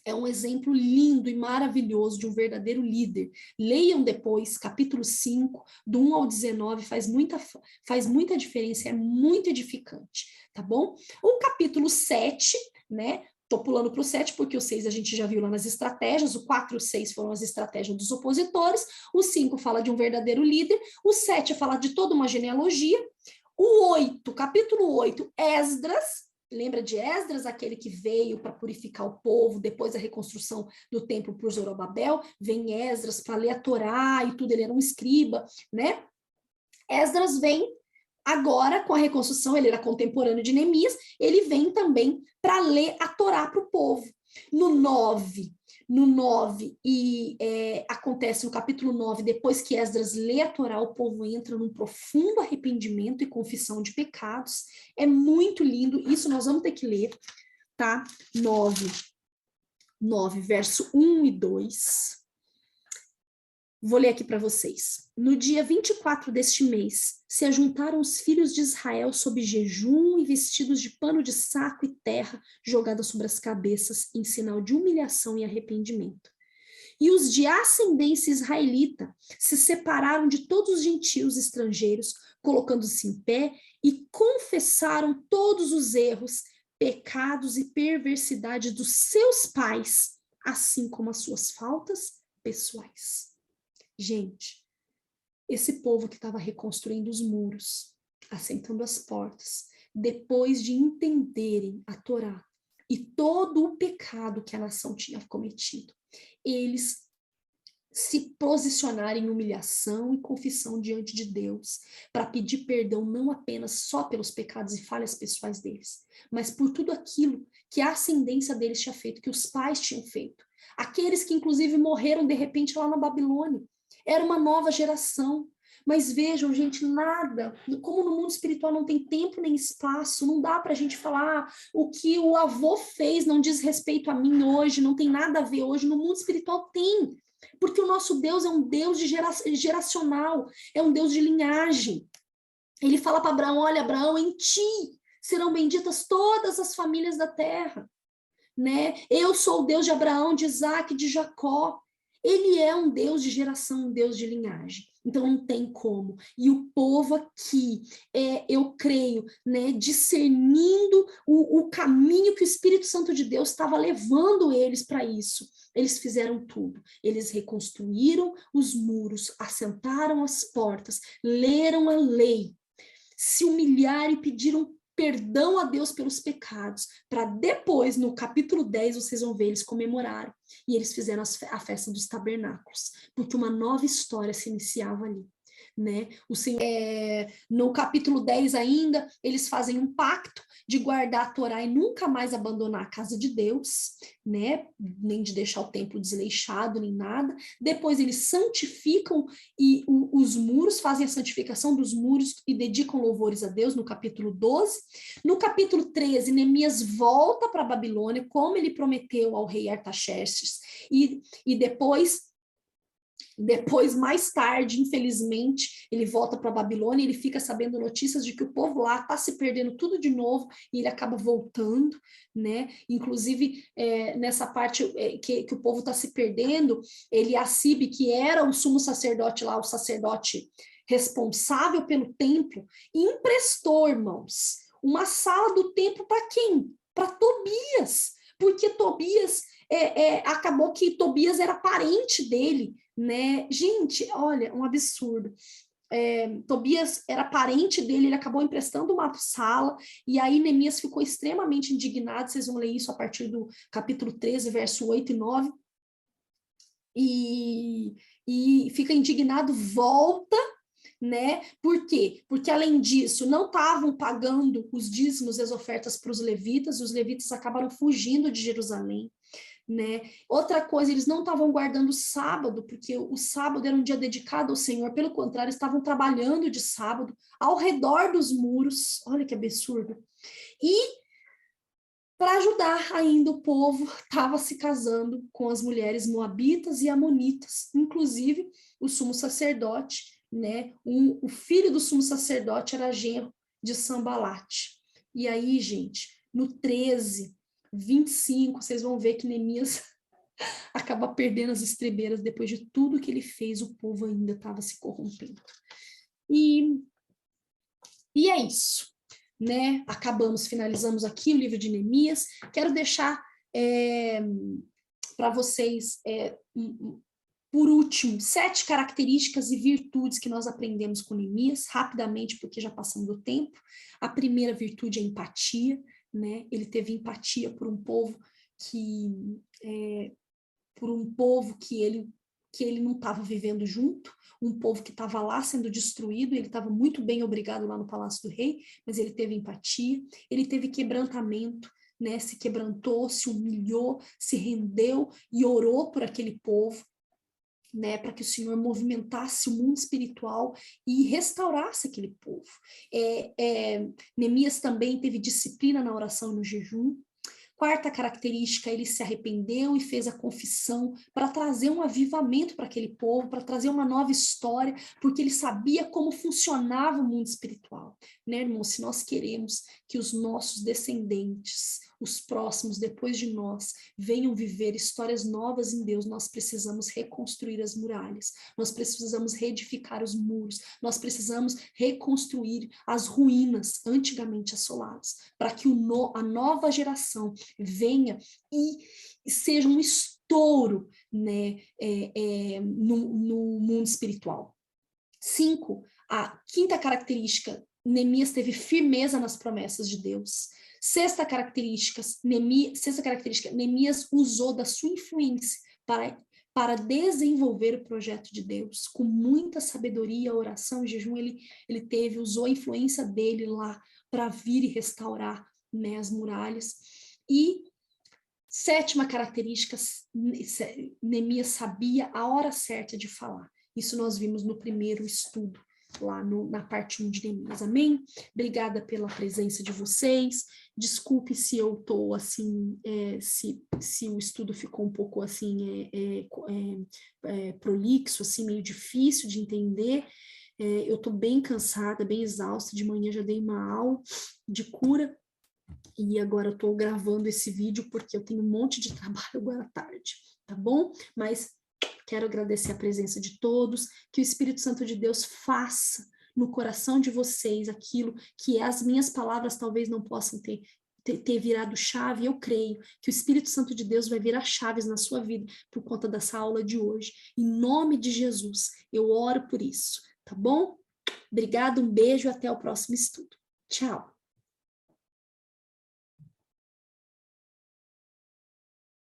é um exemplo lindo e maravilhoso de um verdadeiro líder. Leiam depois, capítulo 5, do 1 ao 19, faz muita diferença, é muito edificante, tá bom? O capítulo 7, né? Estou pulando para o 7, porque o 6 a gente já viu lá nas estratégias, o 4 e o 6 foram as estratégias dos opositores, o 5 fala de um verdadeiro líder, o 7 fala de toda uma genealogia, o 8, capítulo 8, Esdras, lembra de Esdras, aquele que veio para purificar o povo depois da reconstrução do templo por Zorobabel, vem Esdras para ler a Torá e tudo, ele era um escriba, né? Esdras vem agora, com a reconstrução, ele era contemporâneo de Neemias, ele vem também para ler a Torá para o povo. No 9, acontece no capítulo 9, depois que Esdras lê a Torá, o povo entra num profundo arrependimento e confissão de pecados. É muito lindo, isso nós vamos ter que ler, tá? 9, verso 1 e 2. Vou ler aqui para vocês. No dia 24 deste mês, se ajuntaram os filhos de Israel sob jejum e vestidos de pano de saco e terra jogada sobre as cabeças, em sinal de humilhação e arrependimento. E os de ascendência israelita se separaram de todos os gentios estrangeiros, colocando-se em pé e confessaram todos os erros, pecados e perversidades dos seus pais, assim como as suas faltas pessoais. Gente, esse povo que estava reconstruindo os muros, assentando as portas, depois de entenderem a Torá e todo o pecado que a nação tinha cometido, eles se posicionaram em humilhação e confissão diante de Deus, para pedir perdão não apenas só pelos pecados e falhas pessoais deles, mas por tudo aquilo que a ascendência deles tinha feito, que os pais tinham feito. Aqueles que inclusive morreram de repente lá na Babilônia. Era uma nova geração. Mas vejam, gente, nada, como no mundo espiritual não tem tempo nem espaço, não dá para a gente falar o que o avô fez não diz respeito a mim hoje, não tem nada a ver hoje. No mundo espiritual tem, porque o nosso Deus é um Deus geracional, é um Deus de linhagem. Ele fala para Abraão, olha, Abraão, em ti serão benditas todas as famílias da terra. né? Eu sou o Deus de Abraão, de Isaac, de Jacó. Ele é um Deus de geração, um Deus de linhagem. Então não tem como. E o povo aqui, eu creio, né, discernindo o caminho que o Espírito Santo de Deus estava levando eles para isso. Eles fizeram tudo. Eles reconstruíram os muros, assentaram as portas, leram a lei, se humilharam e pediram perdão a Deus pelos pecados, para depois, no capítulo 10, vocês vão ver, eles comemoraram, e eles fizeram a festa dos tabernáculos, porque uma nova história se iniciava ali. Né? O Senhor, no capítulo 10 ainda, eles fazem um pacto de guardar a Torá e nunca mais abandonar a casa de Deus, né? Nem de deixar o templo desleixado, nem nada. Depois eles santificam os muros, fazem a santificação dos muros e dedicam louvores a Deus no capítulo 12. No capítulo 13, Neemias volta para a Babilônia, como ele prometeu ao rei Artaxerxes, e depois, mais tarde, infelizmente, ele volta para a Babilônia e ele fica sabendo notícias de que o povo lá está se perdendo tudo de novo e ele acaba voltando, né? Inclusive, nessa parte que o povo está se perdendo, Eliacibe, que era o sumo sacerdote lá, o sacerdote responsável pelo templo, emprestou, irmãos, uma sala do templo para quem? Para Tobias, porque Tobias, acabou que Tobias era parente dele, né? Gente, olha, um absurdo. Tobias era parente dele, ele acabou emprestando uma sala, e aí Neemias ficou extremamente indignado, vocês vão ler isso a partir do capítulo 13, verso 8 e 9, e fica indignado, volta, né? Por quê? Porque além disso, não estavam pagando os dízimos e as ofertas para os levitas acabaram fugindo de Jerusalém, né? Outra coisa, eles não estavam guardando o sábado, porque o sábado era um dia dedicado ao Senhor, pelo contrário, estavam trabalhando de sábado ao redor dos muros, olha que absurdo. E para ajudar ainda o povo, estava se casando com as mulheres moabitas e amonitas, inclusive o sumo sacerdote, né? O filho do sumo sacerdote era genro de Sambalate. E aí, gente, no 13, 25, vocês vão ver que Neemias acaba perdendo as estribeiras depois de tudo que ele fez, o povo ainda estava se corrompendo. E é isso, né? Finalizamos aqui o livro de Neemias. Quero deixar para vocês, por último, 7 características e virtudes que nós aprendemos com Neemias, rapidamente, porque já passamos do tempo. A primeira virtude é empatia, né? Ele teve empatia por um povo que ele não estava vivendo junto, um povo que estava lá sendo destruído, ele estava muito bem obrigado lá no Palácio do Rei, mas ele teve empatia, ele teve quebrantamento, né? Se quebrantou, se humilhou, se rendeu e orou por aquele povo, né, para que o Senhor movimentasse o mundo espiritual e restaurasse aquele povo. Neemias também teve disciplina na oração e no jejum. Quarta característica, ele se arrependeu e fez a confissão para trazer um avivamento para aquele povo, para trazer uma nova história, porque ele sabia como funcionava o mundo espiritual. Né, irmão? Se nós queremos que os nossos descendentes, os próximos depois de nós, venham viver histórias novas em Deus, nós precisamos reconstruir as muralhas, nós precisamos reedificar os muros, nós precisamos reconstruir as ruínas antigamente assoladas, para que a nova geração venha e seja um estouro, né, no mundo espiritual. 5, a quinta característica, Neemias teve firmeza nas promessas de Deus. Sexta característica, Neemias usou da sua influência para desenvolver o projeto de Deus. Com muita sabedoria, oração e jejum, ele usou a influência dele lá para vir e restaurar, né, as muralhas. E sétima característica, Neemias sabia a hora certa de falar. Isso nós vimos no primeiro estudo, lá na parte 1 de Neemias. Amém? Obrigada pela presença de vocês. Desculpe se eu estou assim, se o estudo ficou um pouco assim, prolixo, assim, meio difícil de entender. Eu estou bem cansada, bem exausta. De manhã já dei uma aula de cura. E agora eu estou gravando esse vídeo porque eu tenho um monte de trabalho agora à tarde, tá bom? Mas quero agradecer a presença de todos, que o Espírito Santo de Deus faça no coração de vocês aquilo que as minhas palavras talvez não possam ter virado chave. Eu creio que o Espírito Santo de Deus vai virar chaves na sua vida por conta dessa aula de hoje. Em nome de Jesus, eu oro por isso, tá bom? Obrigada, um beijo, até o próximo estudo. Tchau!